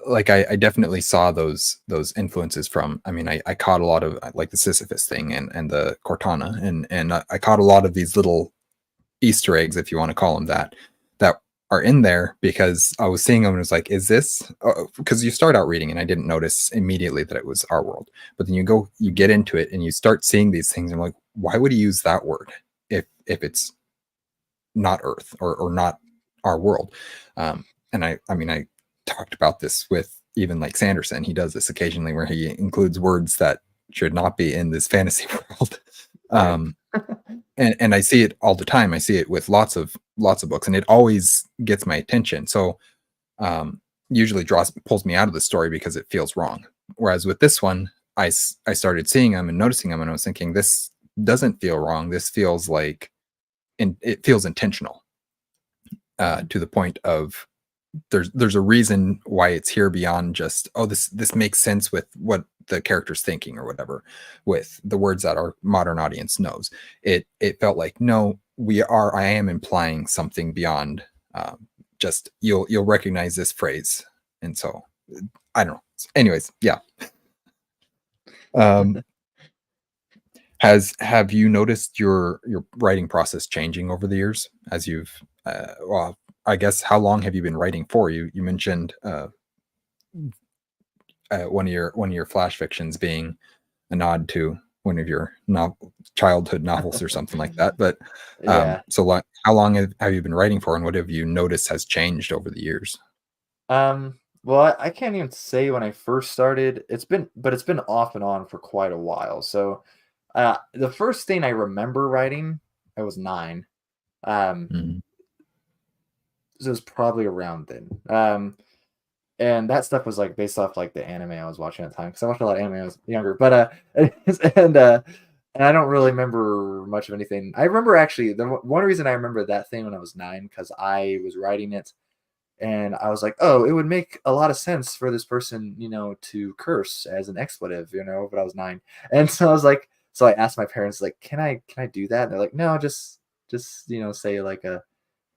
like I definitely saw those influences from. I mean, I caught a lot of like the Sisyphus thing and the Cortana, and I caught a lot of these little Easter eggs, if you want to call them that are in there because I was seeing them and was like, is this? Because you start out reading and I didn't notice immediately that it was our world, but then you get into it and you start seeing these things. And I'm like, why would he use that word if it's not Earth or not our world? And I mean, I talked about this with even like Sanderson. He does this occasionally where he includes words that should not be in this fantasy world. And I see it all the time. I see it with lots of books, and it always gets my attention. So usually pulls me out of the story because it feels wrong. Whereas with this one, I started seeing them and noticing them, and I was thinking, this doesn't feel wrong. This feels like, it feels intentional to the point of there's a reason why it's here beyond just, oh, this makes sense with what the character's thinking or whatever, with the words that our modern audience knows. It felt like, no, I am implying something beyond just you'll recognize this phrase. And so I don't know. Anyways, yeah. Have you noticed your writing process changing over the years as you've well, I guess, how long have you been writing for? You mentioned one of your flash fictions being a nod to one of your childhood novels or something like that. But so how long have you been writing for, and what have you noticed has changed over the years? Well, Well, I can't even say when I first started. It's been off and on for quite a while. So, the first thing I remember writing, I was 9. Um, Mhm. so it was probably around then. And that stuff was like based off like the anime I was watching at the time because I watched a lot of anime when I was younger. But and uh, and I don't really remember much of anything. I remember actually one reason I remember that thing when I was 9 because I was writing it and I was like, oh, it would make a lot of sense for this person, to curse as an expletive, but I was 9. And so I was like, so I asked my parents, like, can I do that? And they're like, no, just say like a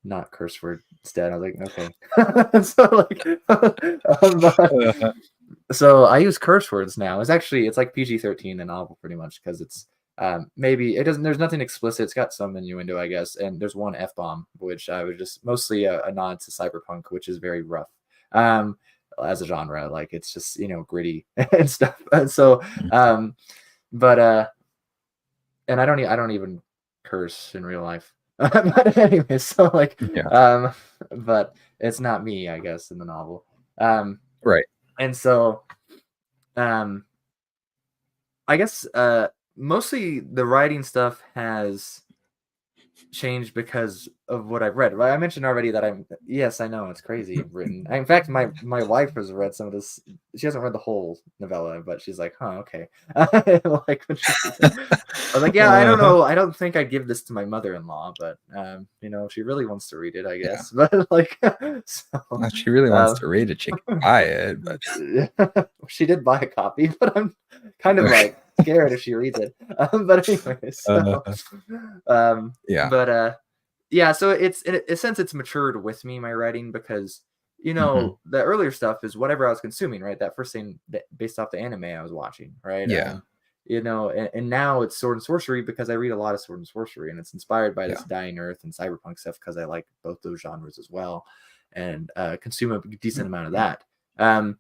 not curse word instead. I was like, okay. So Uh, so I use curse words now. It's like PG-13 the novel pretty much because it's maybe it doesn't. There's nothing explicit. It's got some innuendo, I guess, and there's one f bomb, which I was just mostly a nod to cyberpunk, which is very rough um, as a genre. Like it's just gritty and stuff. And so, mm, but and I don't even curse in real life. But anyway, so like, yeah, but it's not me, I guess, in the novel. Um, right. and so, um, I guess mostly the writing stuff has changed because of what I've read. Well, I mentioned already that yes, I know it's crazy written. In fact, my wife has read some of this. She hasn't read the whole novella, but she's like, huh, okay. Like when she reads it. I was like, yeah, I don't Uh-huh. know. I don't think I'd give this to my mother-in-law, but if she really wants to read it, I Yeah. guess. But like, so If she really wants um, to read it, she can buy it, but she did buy a copy, but I'm kind of okay. like scared if she reads it. But anyway, so Uh, um, yeah. but yeah, so it's in a sense it's matured with me my writing because Mhm. the earlier stuff is whatever I was consuming, right? That first thing based off the anime I was watching, right? Yeah. And now it's sword and sorcery because I read a lot of sword and sorcery, and it's inspired by this Yeah. dying earth and cyberpunk stuff because I like both those genres as well, and consume a decent amount of that. Um,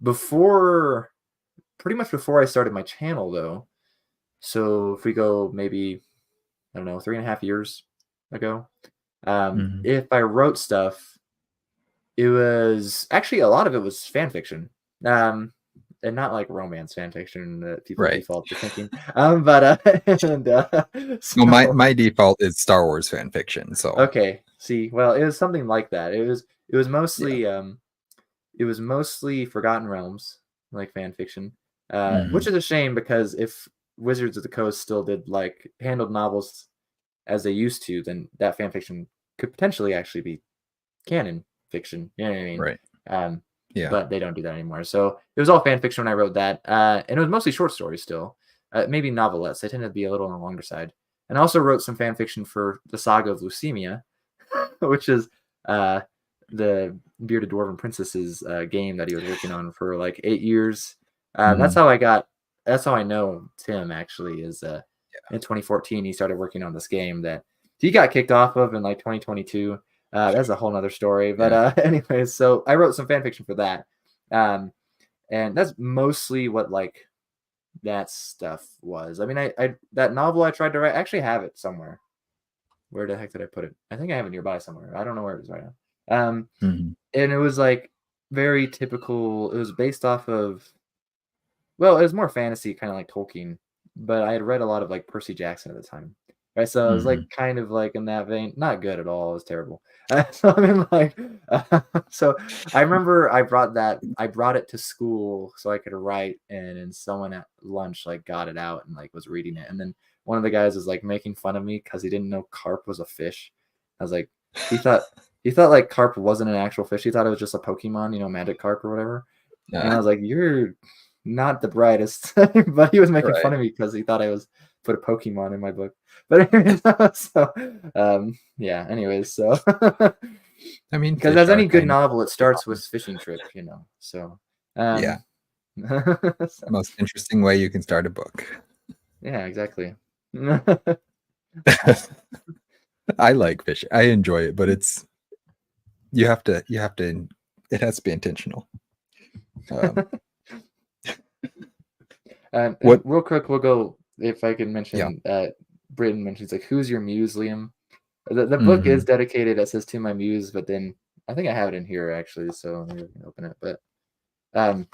before Pretty much before I started my channel though, so if we go maybe I don't know 3.5 years ago, Mhm. if I wrote stuff, it was actually a lot of it was fan fiction. Um, and not like romance fan fiction that people Right. default to thinking. But and Well, my so my default is Star Wars fan fiction, so okay, see, well, it was something like that. It was yeah. mostly Forgotten Realms, like fan fiction, Mhm. which is a shame because if Wizards of the Coast still did like handled novels as they used to, then that fan fiction could potentially actually be canon fiction. You know what I mean? Right. Um, Yeah. but they don't do that anymore. So it was all fan fiction when I wrote that, and it was mostly short stories still, maybe novelettes. They tend to be a little on the longer side. And I also wrote some fan fiction for the Saga of Leucemia, which is uh, the bearded dwarven princess's game that he was working on for like 8 years. That's Mhm. how I got. That's how I know Tim actually is. In 2014, he started working on this game that he got kicked off of in like 2022. That's a whole nother story. But Yeah. anyways, so I wrote some fan fiction for that, um, and that's mostly what like that stuff was. I mean, I that novel I tried to write, I actually have it somewhere. Where the heck did I put it? I think I have it nearby somewhere. I don't know where it is right now. Mhm. And it was like very typical. It was based off of well, it was more fantasy, kind of like Tolkien, but I had read a lot of like Percy Jackson at the time, right? So it was like Mhm. kind of like in that vein. Not good at all. It was terrible. So I mean, like, so I remember I brought it to school so I could write, and someone at lunch like got it out and like was reading it, and then one of the guys was like making fun of me because he didn't know carp was a fish. I was like, he thought he thought like carp wasn't an actual fish. He thought it was just a Pokemon, magic carp or whatever. And I was like, you're not the brightest, but he was making Right. fun of me because he thought I was put a Pokemon in my book. But anyways, so yeah. Anyways, so I mean, because fish as are any good kind of novel, it starts with common. fishing trip, So Yeah. so, Most interesting way you can start a book. yeah, exactly. I like fishing. I enjoy it, but it's you have to it has to be intentional. Um, And what real quick, we'll go if I can yeah. mention. Britain mentions like, "Who's your muse, Liam?" The book is Mhm. dedicated. It says to my muse, but then I think I have it in here actually, so maybe we can open it. But um,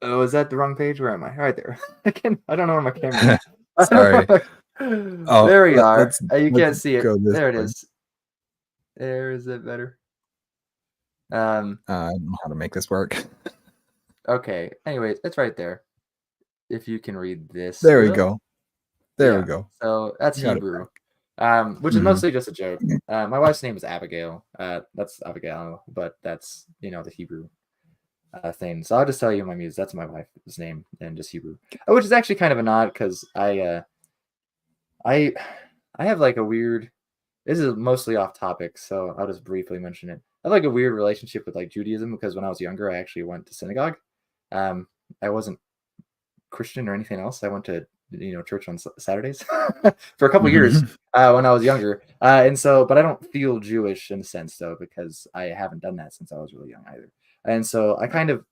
oh, is that the wrong page? Where am I? Right there. I don't know where my camera Sorry. is. Oh, There we are. You let's can't see it. go this There it way. is. There is it better. I don't know how to make this work. Okay. Anyways, it's right there. If you can read this. There we go. There we Yeah. go. So that's Got it Hebrew. back. Which is mostly just a joke. My wife's name is Abigail. That's Abigail, but that's the Hebrew thing. So I'll just tell you my muse. That's my wife's name and just Hebrew, which is actually kind of a nod because I have like a weird. This is mostly off topic, so I'll just briefly mention it. I have like a weird relationship with like Judaism because when I was younger, I actually went to synagogue. I wasn't Christian or anything else. I went to church on Saturdays for a couple years when I was younger, and so but I don't feel Jewish in a sense though because I haven't done that since I was really young either. And so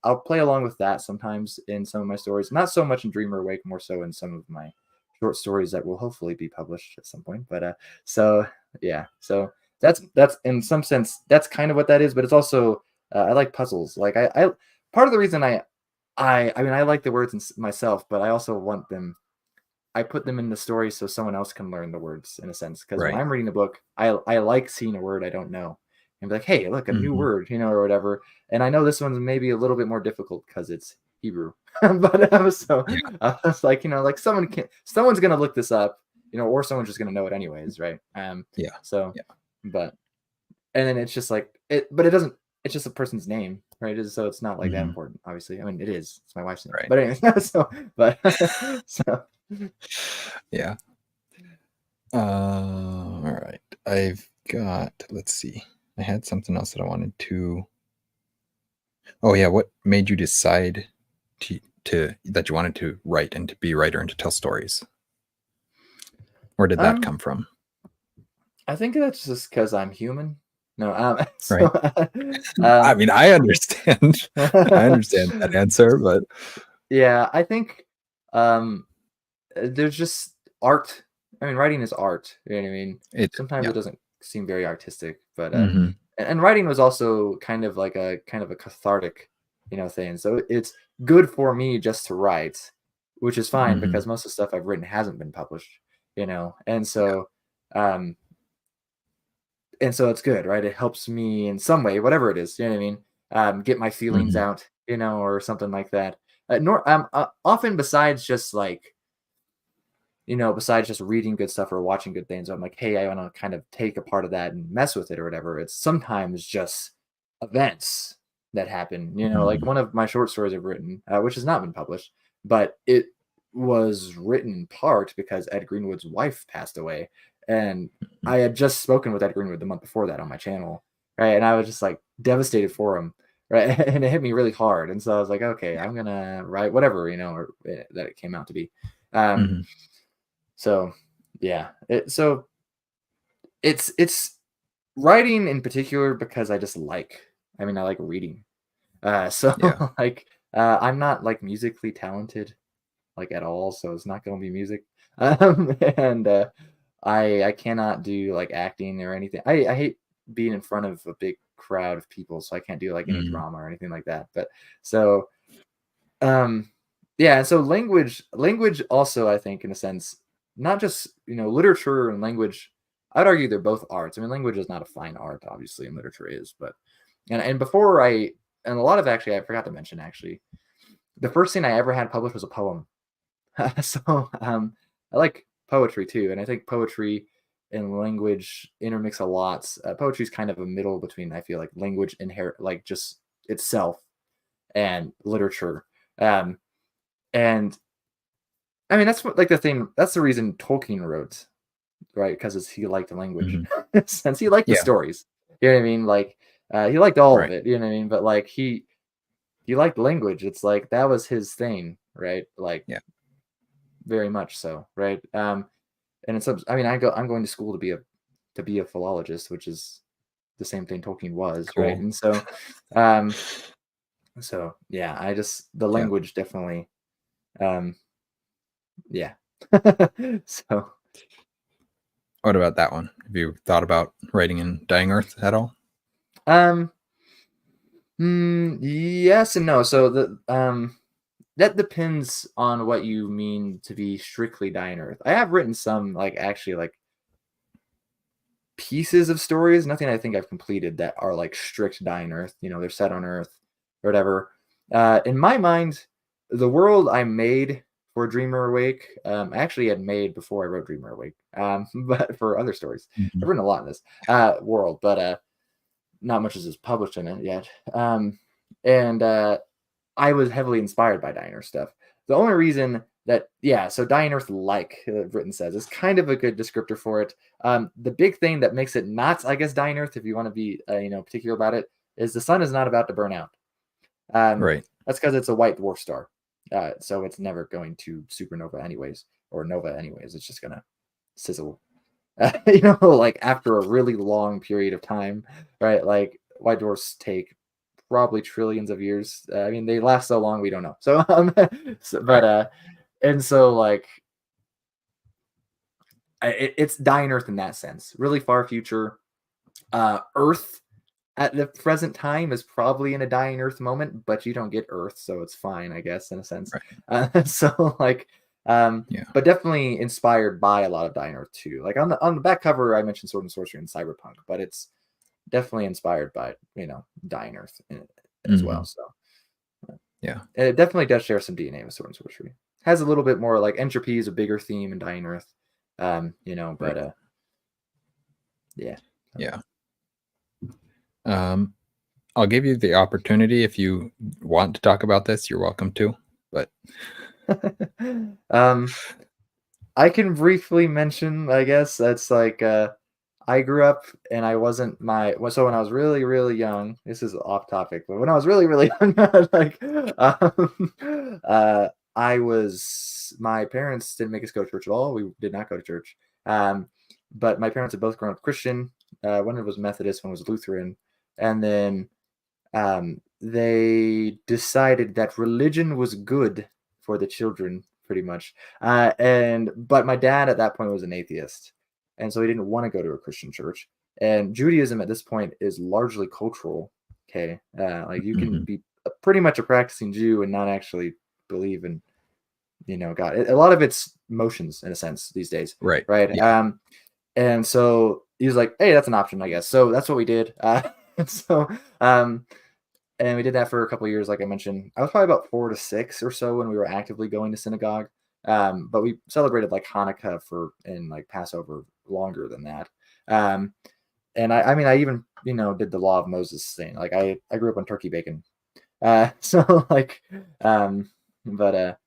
I'll play along with that sometimes in some of my stories, not so much in Dream or Awake, more so in some of my short stories that will hopefully be published at some point. But so yeah, so that's in some sense that's kind of what that is, but it's also I like puzzles. Like I part of the reason I mean, I like the words myself, but I also want them. I put them in the story so someone else can learn the words in a sense. Because when Right. I'm reading a book, I like seeing a word I don't know and be like, hey, look, a new word, or whatever. And I know this one's maybe a little bit more difficult because it's Hebrew, but so Yeah. I was like, like someone's gonna look this up, or someone's just gonna know it anyways, right? Yeah. So, Yeah. but and then it's just like it, but it doesn't. It's just a person's name, right? So it's not like that important, obviously. I mean, it is. It's my wife's name, Right. but anyway. So Yeah. All right. I've got. Let's see. I had something else that I wanted to. Oh yeah. What made you decide to that you wanted to write and to be a writer and to tell stories? Where did that come from? I think that's just because I'm human. No, Right. I mean, I understand. I understand that answer, but yeah, I think there's just art. I mean, writing is art. You know what I mean? Sometimes yeah. it doesn't seem very artistic, but Mm-hmm. and writing was also kind of a cathartic, thing. So it's good for me just to write, which is fine Mm-hmm. because most of the stuff I've written hasn't been published, and Yeah. so um and so it's good, right? It helps me in some way, whatever it is, you know what I mean? Get my feelings Mm-hmm. out, or something like that. Often besides just besides just reading good stuff or watching good things, I'm like, hey, I want to kind of take a part of that and mess with it or whatever. It's sometimes just events that happen, like Mm-hmm. one of my short stories I've written, which has not been published, but it was written in part because Ed Greenwood's wife passed away. And I had just spoken with Ed Greenwood the month before that on my channel, right? And I was just like devastated for him, right? And it hit me really hard. And so I was like, okay, I'm going to write whatever, that it came out to be. Mm-hmm. So yeah, it's writing in particular because I just I like reading. So Yeah. like I'm not like musically talented like at all, so it's not gonna be music. And I cannot do like acting or anything. I hate being in front of a big crowd of people, so I can't do like any Mm-hmm. drama or anything like that. But so yeah, so language also I think in a sense, not just literature and language. I'd argue they're both arts. I mean, language is not a fine art, obviously, and literature is, but and before and a lot of actually I forgot to mention actually, the first thing I ever had published was a poem. So I like poetry too, and I think poetry and language intermix a lot. Poetry is kind of a middle between I feel like language inherent like just itself and literature. Um, and I mean, that's what like the thing. That's the reason Tolkien wrote, right? Because he liked the language, Mm-hmm. since he liked the Yeah. stories. You know what I mean? Like, he liked all of Right. it. You know what I mean? But like he liked language. It's like that was his thing, right? Like Yeah. very much so, right? And it's I mean, I'm going to school to be a philologist, which is the same thing Tolkien was, right? Cool. And so yeah, I just the Yeah. language definitely, um, yeah. So What about that one? Have you thought about writing in Dying Earth at all? Yes and no. So that depends on what you mean to be strictly Dying Earth. I have written some like actually like pieces of stories, nothing I think I've completed that are like strict Dying Earth. You know, they're set on Earth or whatever. In my mind, the world I made for Dreamer Awake, I actually had made before I wrote Dreamer Awake, but for other stories. Mhm. I've written a lot in this world, but not much is published in it yet. And I was heavily inspired by Dying Earth stuff. The only reason that, yeah, so Dying Earth, like Britain says, is kind of a good descriptor for it. The big thing that makes it not, I guess, Dying Earth, if you want to be, particular about it, is the sun is not about to burn out. Right. That's because it's a white dwarf star, so it's never going to supernova anyways, or nova anyways. It's just gonna sizzle, like after a really long period of time, right? Like white dwarfs take probably trillions of years. I mean, they last so long, we don't know. So, Right. and so like, it's Dying Earth in that sense. Really far future. Earth at the present time is probably in a Dying Earth moment, but you don't get Earth, so it's fine, I guess, in a sense. Right. So like, Yeah. but definitely inspired by a lot of Dying Earth too. Like on the back cover, I mentioned Sword and Sorcery and Cyberpunk, but it's definitely inspired by Dying Earth as well. Mhm. So Yeah. and it definitely does share some DNA with Sword and Sorcery. Has a little bit more like entropy is a bigger theme in Dying Earth, Right. but yeah, Yeah. Um, I'll give you the opportunity if you want to talk about this. You're welcome to. But um, I can briefly mention, I guess that's like I grew up and I wasn't so when I was really really young. This is off topic, but when I was really really young, like I was my parents didn't make us go to church at all. We did not go to church. But my parents had both grown up Christian. One was Methodist, one was Lutheran, and then they decided that religion was good for the children, pretty much. But my dad at that point was an atheist, and so he didn't want to go to a Christian church. And Judaism at this point is largely cultural. Okay, like you can Mhm. be pretty much a practicing Jew and not actually believe in God. A lot of it's motions in a sense these days, Right. right? Yeah. And so he was like, "Hey, that's an option, I guess." So that's what we did. So um, and we did that for a couple of years, like I mentioned. I was probably about 4 to 6 or so when we were actively going to synagogue. But we celebrated like Hanukkah and like Passover longer than that. Um, and I mean, I even did the Law of Moses thing. Like I grew up on turkey bacon. So like, but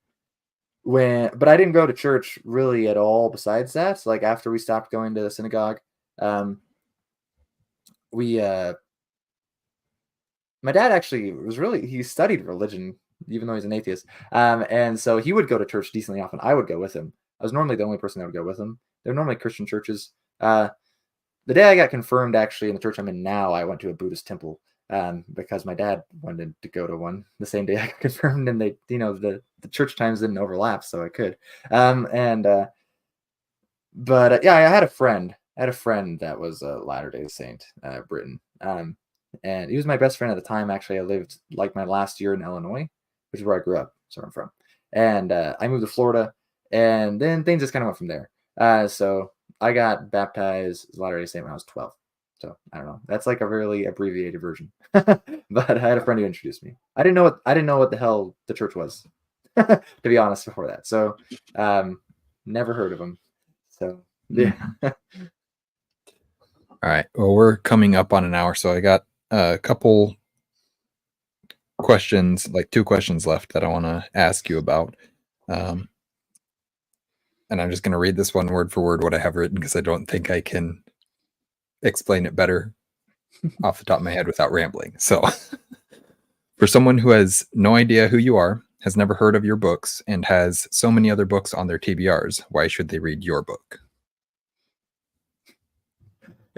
but I didn't go to church really at all. Besides that, so, like after we stopped going to the synagogue, um, we my dad actually he studied religion even though he's an atheist, and so he would go to church decently often. I would go with him. I was normally the only person that would go with him. They're normally Christian churches. The day I got confirmed, actually, in the church I'm in now, I went to a Buddhist temple, because my dad wanted to go to one the same day I got confirmed, and they, the church times didn't overlap, so I could. And but yeah, I had a friend. I had a friend that was a Latter Day Saint, Britain. And he was my best friend at the time. Actually, I lived like my last year in Illinois, which is where I grew up, so I'm from. And I moved to Florida, and then things just kind of went from there. So I got baptized as Latter Day Saint when I was 12. So I don't know. That's like a really abbreviated version. But I had a friend who introduced me. I didn't know what the hell the church was, to be honest, before that. So never heard of him. So yeah. Mhm. All right. Well, we're coming up on an hour, so I got a couple questions, like 2 questions left that I want to ask you about. Um, and I'm just going to read this one word for word what I have written because I don't think I can explain it better off the top of my head without rambling. So, for someone who has no idea who you are, has never heard of your books, and has so many other books on their TBRs, why should they read your book?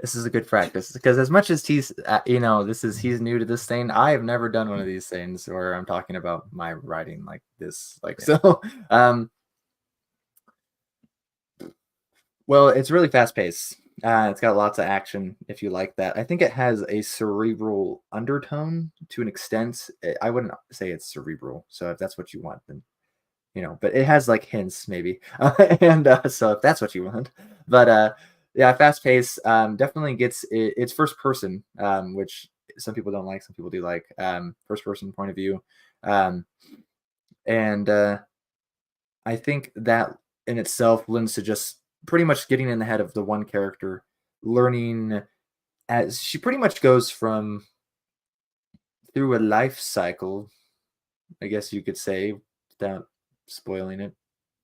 This is a good practice because as much as he's new to this thing. I have never done one of these things where I'm talking about my writing like this, like Yeah. so. Um, Well, it's really fast paced. It's got lots of action if you like that. I think it has a cerebral undertone to an extent. I wouldn't say it's cerebral. So if that's what you want, then but it has like hints maybe. And so if that's what you want, but yeah, fast pace definitely gets it's first person, which some people don't like, some people do like first person point of view. Um, and I think that in itself lends to just pretty much getting in the head of the one character, learning as she pretty much goes from through a life cycle, I guess you could say, without spoiling it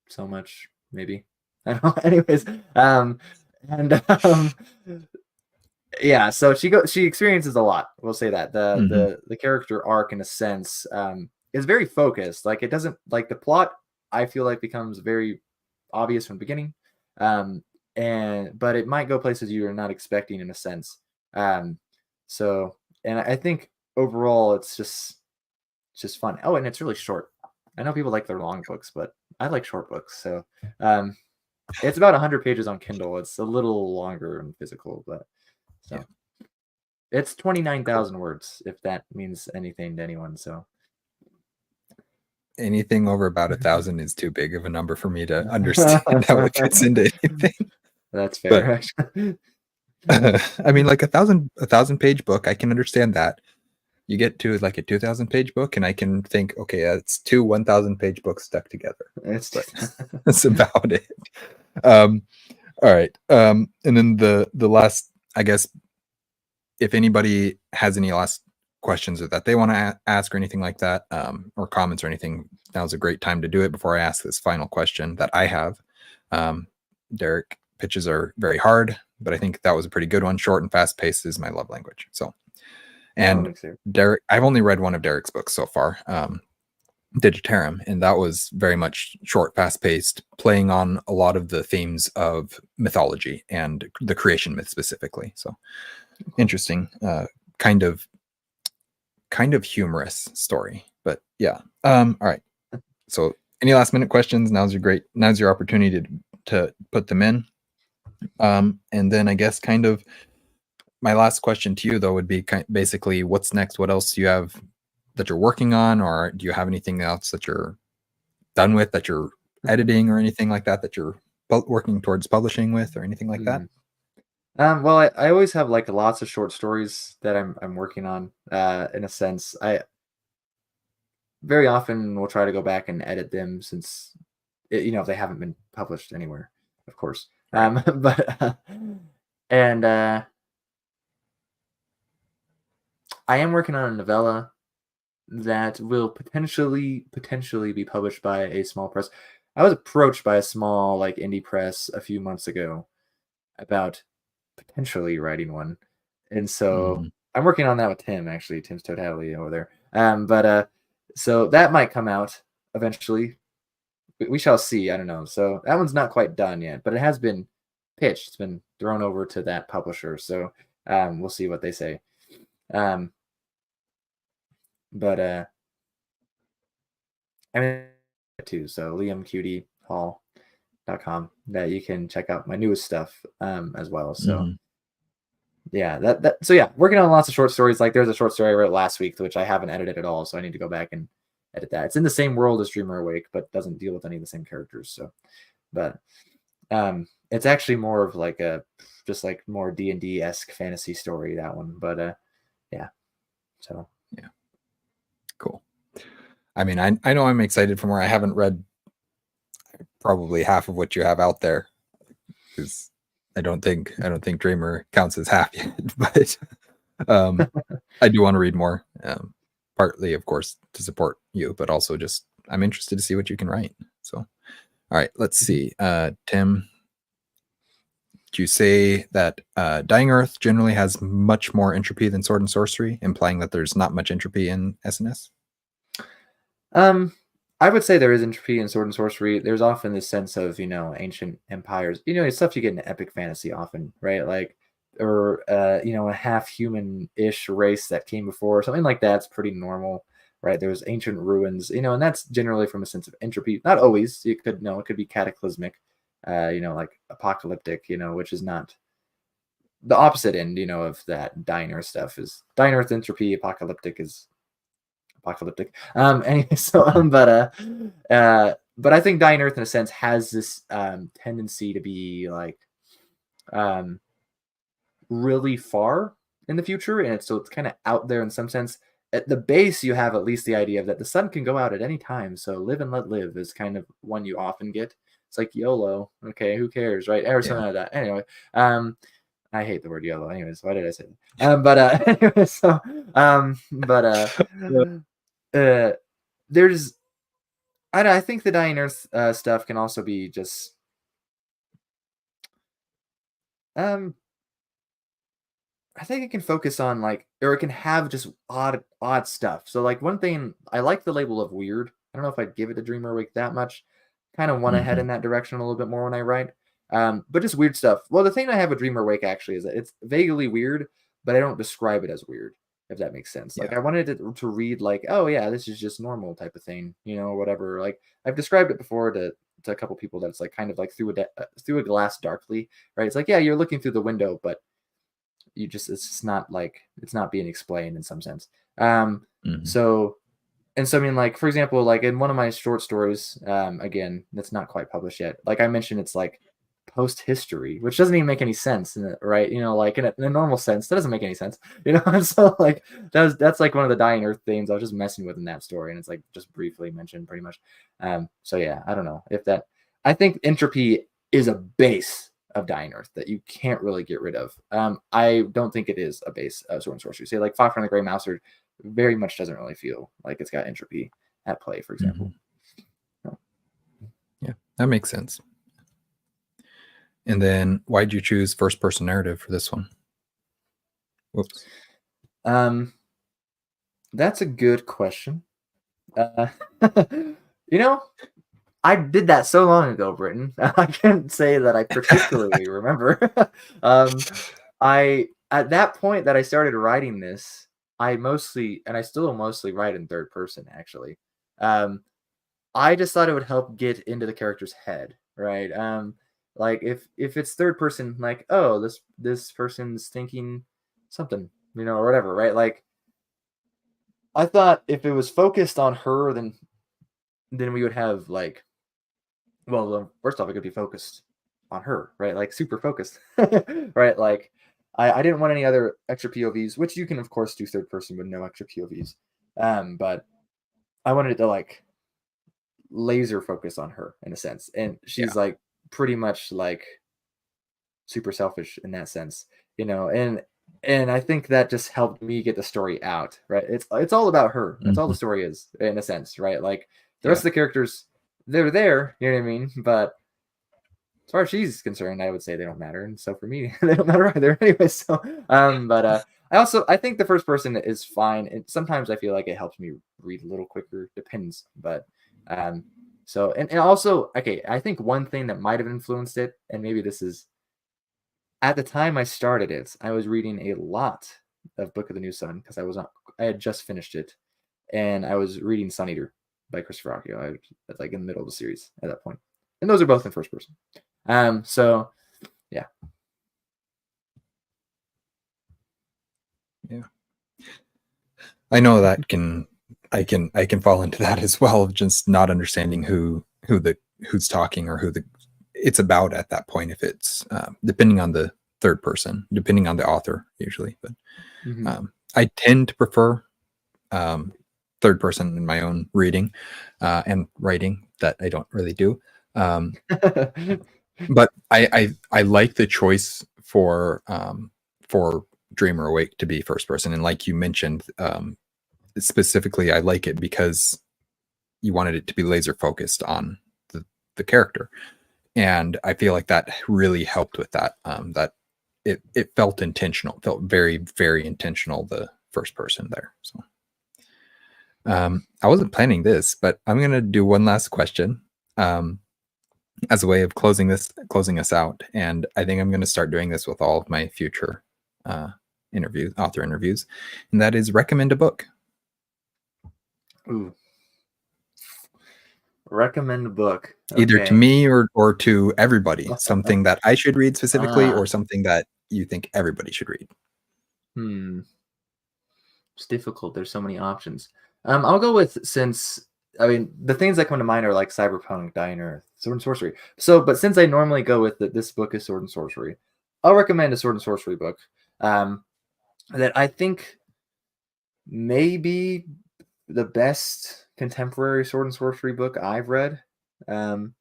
so much, maybe. I don't know. Anyways, and yeah, so she experiences a lot. We'll say that the character arc, in a sense, is very focused. Like it doesn't like the plot. I feel like becomes very obvious from the beginning, but it might go places you are not expecting, in a sense. Um, so, and I think overall, it's just fun. Oh, and it's really short. I know people like their long books, but I like short books. So, it's about 100 pages on Kindle. It's a little longer in physical, but so Yeah. it's 29,000 words, if that means anything to anyone. So Anything over about 1,000 is too big of a number for me to understand how it fits into anything. that's But fair, actually. I mean, like a thousand page book, I can understand that. You get to like a 2,000 page book, and I can think, okay, that's two 1,000 page books stuck together. It's But that's about it. All right. And then the last, I guess, if anybody has any last questions or that they want to ask or anything like that, or comments or anything, now's a great time to do it before I ask this final question that I have. Derek, pitches are very hard, but I think that was a pretty good one. Short and fast paced is my love language. So, and Derek, I've only read one of Derek's books so far, Digitarum, and that was very much short, fast paced, playing on a lot of the themes of mythology and the creation myth specifically. So interesting, kind of humorous story, but yeah. All right. So any last minute questions? Now's your opportunity to put them in. And then I guess kind of my last question to you though would be basically what's next? What else do you have that you're working on, or do you have anything else that you're done with, that you're editing or anything like that you're working towards publishing with, or anything like that? Well, I always have like lots of short stories that I'm working on. In a sense, I very often will try to go back and edit them since if they haven't been published anywhere, of course. Right. But and I am working on a novella that will potentially be published by a small press. I was approached by a small like indie press a few months ago about potentially writing one, and so I'm working on that with Tim. Actually, Tim's totally over there. But so that might come out eventually. We shall see. I don't know. So that one's not quite done yet, but it has been pitched. It's been thrown over to that publisher. So we'll see what they say. But I mean too. So Liam Q.D. Hall.com that you can check out my newest stuff as well. So yeah, so yeah, working on lots of short stories. Like there's a short story I wrote last week, which I haven't edited at all. So I need to go back and edit that. It's in the same world as Dreamer Awake, but doesn't deal with any of the same characters. So, but it's actually more of like just like more D&D-esque fantasy story, that one. But yeah. So yeah. Cool. I mean, I know I'm excited from where I haven't read probably half of what you have out there, because I don't think Dreamer counts as half yet, but I do want to read more. Partly, of course, to support you, but also just I'm interested to see what you can write. So, all right, let's see. Tim, do you say that Dying Earth generally has much more entropy than Sword and Sorcery, implying that there's not much entropy in SNS? I would say there is entropy in Sword and Sorcery. There's often this sense of, ancient empires. It's stuff you get in epic fantasy often, right? Like, or, a half human-ish race that came before, something like that's pretty normal, right? There's ancient ruins, and that's generally from a sense of entropy. Not always. It could be cataclysmic. like apocalyptic, which is not the opposite end, of that dying earth stuff. Is dying earth entropy, apocalyptic is apocalyptic. Anyway, so but I think dying earth in a sense has this tendency to be like really far in the future, and so it's kind of out there in some sense. At the base, you have at least the idea of that the sun can go out at any time, so live and let live is kind of one you often get. It's like YOLO, okay, who cares, right? Or something like that. Anyway, I hate the word YOLO. Anyways, why did I say that? Anyway, so there's I think the dying earth stuff can also be just I think it can focus on or it can have just odd stuff. So like one thing I like the label of weird. I don't know if I'd give it a Dreamer Awake that much. Kind of want to head in that direction a little bit more when I write. But just weird stuff. Well, the thing I have with Dreamer Awake actually is that it's vaguely weird, but I don't describe it as weird, if that makes sense. Like I wanted it to read like, oh yeah, this is just normal type of thing, or whatever. Like I've described it before to a couple people that it's like kind of like through a glass darkly, right? It's like, yeah, you're looking through the window, but it's just not like it's not being explained in some sense. So I mean, like for example, like in one of my short stories, again, that's not quite published yet. Like I mentioned, it's like post history, which doesn't even make any sense, right? Like in a normal sense, that doesn't make any sense, And so like that's like one of the dying earth themes I was just messing with in that story, and it's like just briefly mentioned, pretty much. So yeah, I don't know if that. I think entropy is a base of dying earth that you can't really get rid of. I don't think it is a base of sword and sorcery. Say like Fafhrd and the Grey Mouser very much doesn't really feel like it's got entropy at play, for example. Yeah, that makes sense. And then why'd you choose first person narrative for this one? Whoops. That's a good question. I did that so long ago, Britton. I can't say that I particularly remember. At that point that I started writing this, I still mostly write in third person, actually. I just thought it would help get into the character's head, right? Like if it's third person, like, oh, this person's thinking something, or whatever, right? Like I thought if it was focused on her, then we would have like, well, first off, it could be focused on her, right? Like super focused, right? Like I didn't want any other extra POVs, which you can of course do third person with no extra POVs. But I wanted it to like laser focus on her in a sense, and she's like pretty much like super selfish in that sense, and I think that just helped me get the story out, right? It's all about her. That's all the story is in a sense, right? Like the rest of the characters, they're there, you know what I mean? But as far as she's concerned, I would say they don't matter, and so for me, they don't matter either. Anyway, so but I think the first person is fine, and sometimes I feel like it helps me read a little quicker. Depends, but so and also okay, I think one thing that might have influenced it, and maybe this is at the time I started it, I was reading a lot of Book of the New Sun because I had just finished it, and I was reading Sun Eater by Christopher Accio. I was like in the middle of the series at that point, and those are both in first person. So yeah. I know that I can fall into that as well, of just not understanding who's talking or it's about at that point, if it's depending on the third person, depending on the author usually. But I tend to prefer third person in my own reading and writing, that I don't really do. But I like the choice for Dreamer Awake to be first person, and like you mentioned, specifically, I like it because you wanted it to be laser focused on the character, and I feel like that really helped with that. That it felt intentional, it felt very, very intentional, the first person there. So I wasn't planning this, but I'm gonna do one last question as a way of closing us out, and I think I'm going to start doing this with all of my future author interviews, and that is recommend a book. Ooh. Recommend a book. Either to Okay. me or to everybody. Something that I should read specifically, Ah, or something that you think everybody should read. it's difficult. There's so many options. I'll go with, since I mean the things that come to mind are like Cyberpunk, Dying Earth, Sword and Sorcery. So, but since I normally go with this book is Sword and Sorcery, I'll recommend a Sword and Sorcery book. Um, that I think may be the best contemporary Sword and Sorcery book I've read. Um,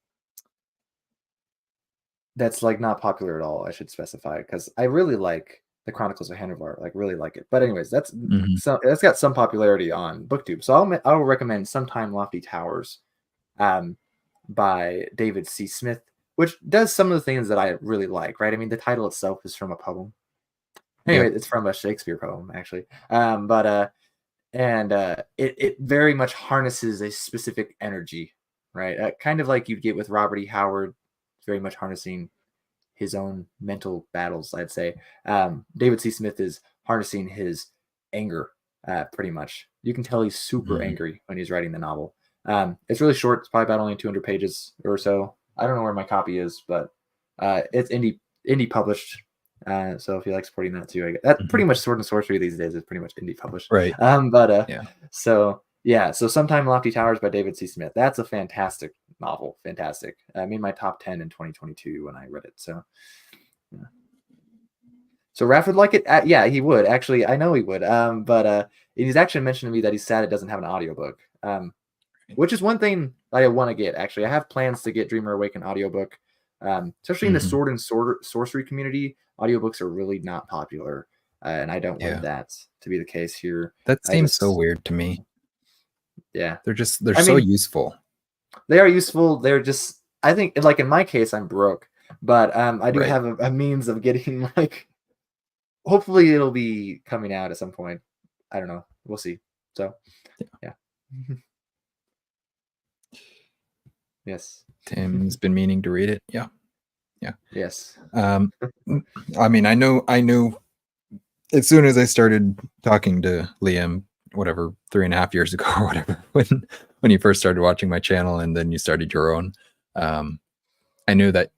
that's like not popular at all. I should specify, because I really like the Chronicles of Hannivar, like really like it. But anyways, Mhm. that's got some popularity on BookTube. So I'll recommend Sometime Lofty Towers, um, by David C. Smith, which does some of the things that I really like. Right? I mean, the title itself is from a poem. Anyway, Yep. it's from a Shakespeare poem actually. It very much harnesses a specific energy, right? Kind of like you'd get with Robert E. Howard, very much harnessing his own mental battles, I'd say. David C. Smith is harnessing his anger, pretty much. You can tell he's super Mhm. angry when he's writing the novel. It's really short. It's probably about only 200 pages or so. I don't know where my copy is, but it's indie published. So if you like supporting that too, that Mhm. pretty much Sword and Sorcery these days is pretty much indie published. Right. Yeah. So yeah, so Sometime Lofty Towers by David C. Smith. That's a fantastic novel. Fantastic. I made my top 10 in 2022 when I read it. So yeah. So Raph would like it. Yeah, he would actually. I know he would. But he's actually mentioned to me that he's sad it doesn't have an audiobook. Which is one thing I want to get. Actually, I have plans to get Dreamer Awaken audiobook. Especially in the Mhm. sword and sorcery community, audiobooks are really not popular, and I don't want Yeah. that to be the case here. That I seems so just, weird to me. yeah. They're I so mean, useful. they are useful. They're just, I think, like in my case, I'm broke, but I do Right. have a means of getting like. Hopefully, it'll be coming out at some point. I don't know. We'll see. So, yeah. Yes. Tim's been meaning to read it. Yeah. Yeah. Yes. Um, I mean, I knew as soon as I started talking to Liam, whatever, 3.5 years ago or whatever, when you first started watching my channel and then you started your own, I knew that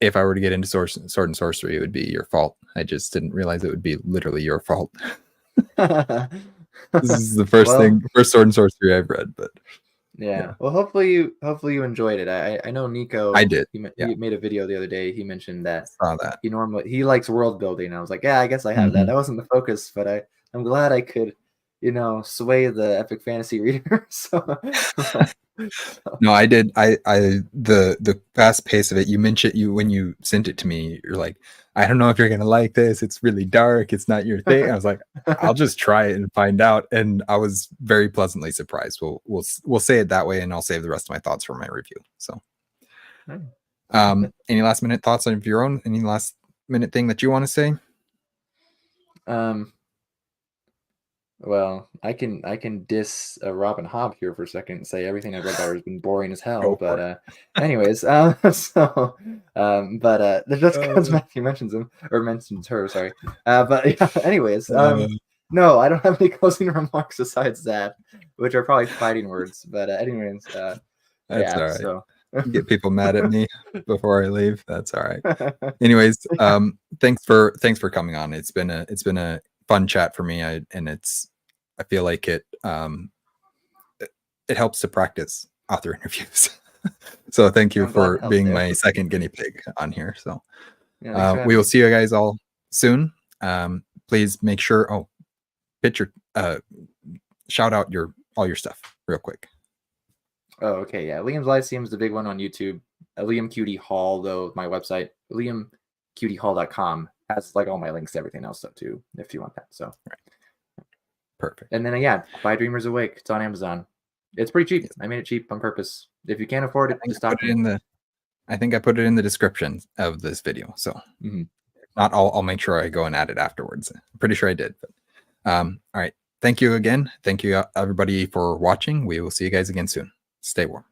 if I were to get into sword and sorcery, it would be your fault. I just didn't realize it would be literally your fault. This is the first Well, sword and sorcery I've read, but yeah. yeah, Well, hopefully you enjoyed it. I know I Nico. did. Yeah, He made a video the other day. He mentioned that saw that. he likes world building. I was like, yeah, I guess I have that. Mhm. That wasn't the focus, but I'm glad I could, sway the epic fantasy reader. So, so No, I did. The fast pace of it. You mentioned you when you sent it to me. You're like, I don't know if you're gonna like this. It's really dark. It's not your thing. I was like, I'll just try it and find out. And I was very pleasantly surprised. We'll say it that way, and I'll save the rest of my thoughts for my review. So, any last minute thoughts of your own? Any last minute thing that you want to say? um, well, I can diss Robin Hobb here for a second and say everything I've read by her has been boring as hell. Go for But it. anyways, just because Uh, Matthew mentions him or mentions her, sorry. But yeah, anyways, uh, no, I don't have any closing remarks besides that, which are probably fighting words. But anyways, that's yeah. all right. So Get people mad at me before I leave. That's all right. Anyways, thanks for coming on. It's been a fun chat for me. I feel like it helps to practice author interviews. So thank you I'm glad for it helped being too. my second guinea pig on here. So Yeah, thanks for we having will me. see you guys all soon. Please make sure, pitch your shout out all your stuff real quick. Oh, okay, yeah. Liam's Lyceum is the big one on YouTube. Liam Q.D Hall, though, my website, liamqdhall.com, has like all my links to everything else, though, too, if you want that. So, Perfect. and then yeah, buy Dreamers Awake. It's on Amazon. It's pretty cheap. Yes. I made it cheap on purpose. If you can't afford I it, think just I talk put to it me. in the I think I put it in the description of this video. So Mm-hmm. if not, I'll make sure I go and add it afterwards. I'm pretty sure I did. But all right. Thank you again. Thank you everybody for watching. We will see you guys again soon. Stay warm.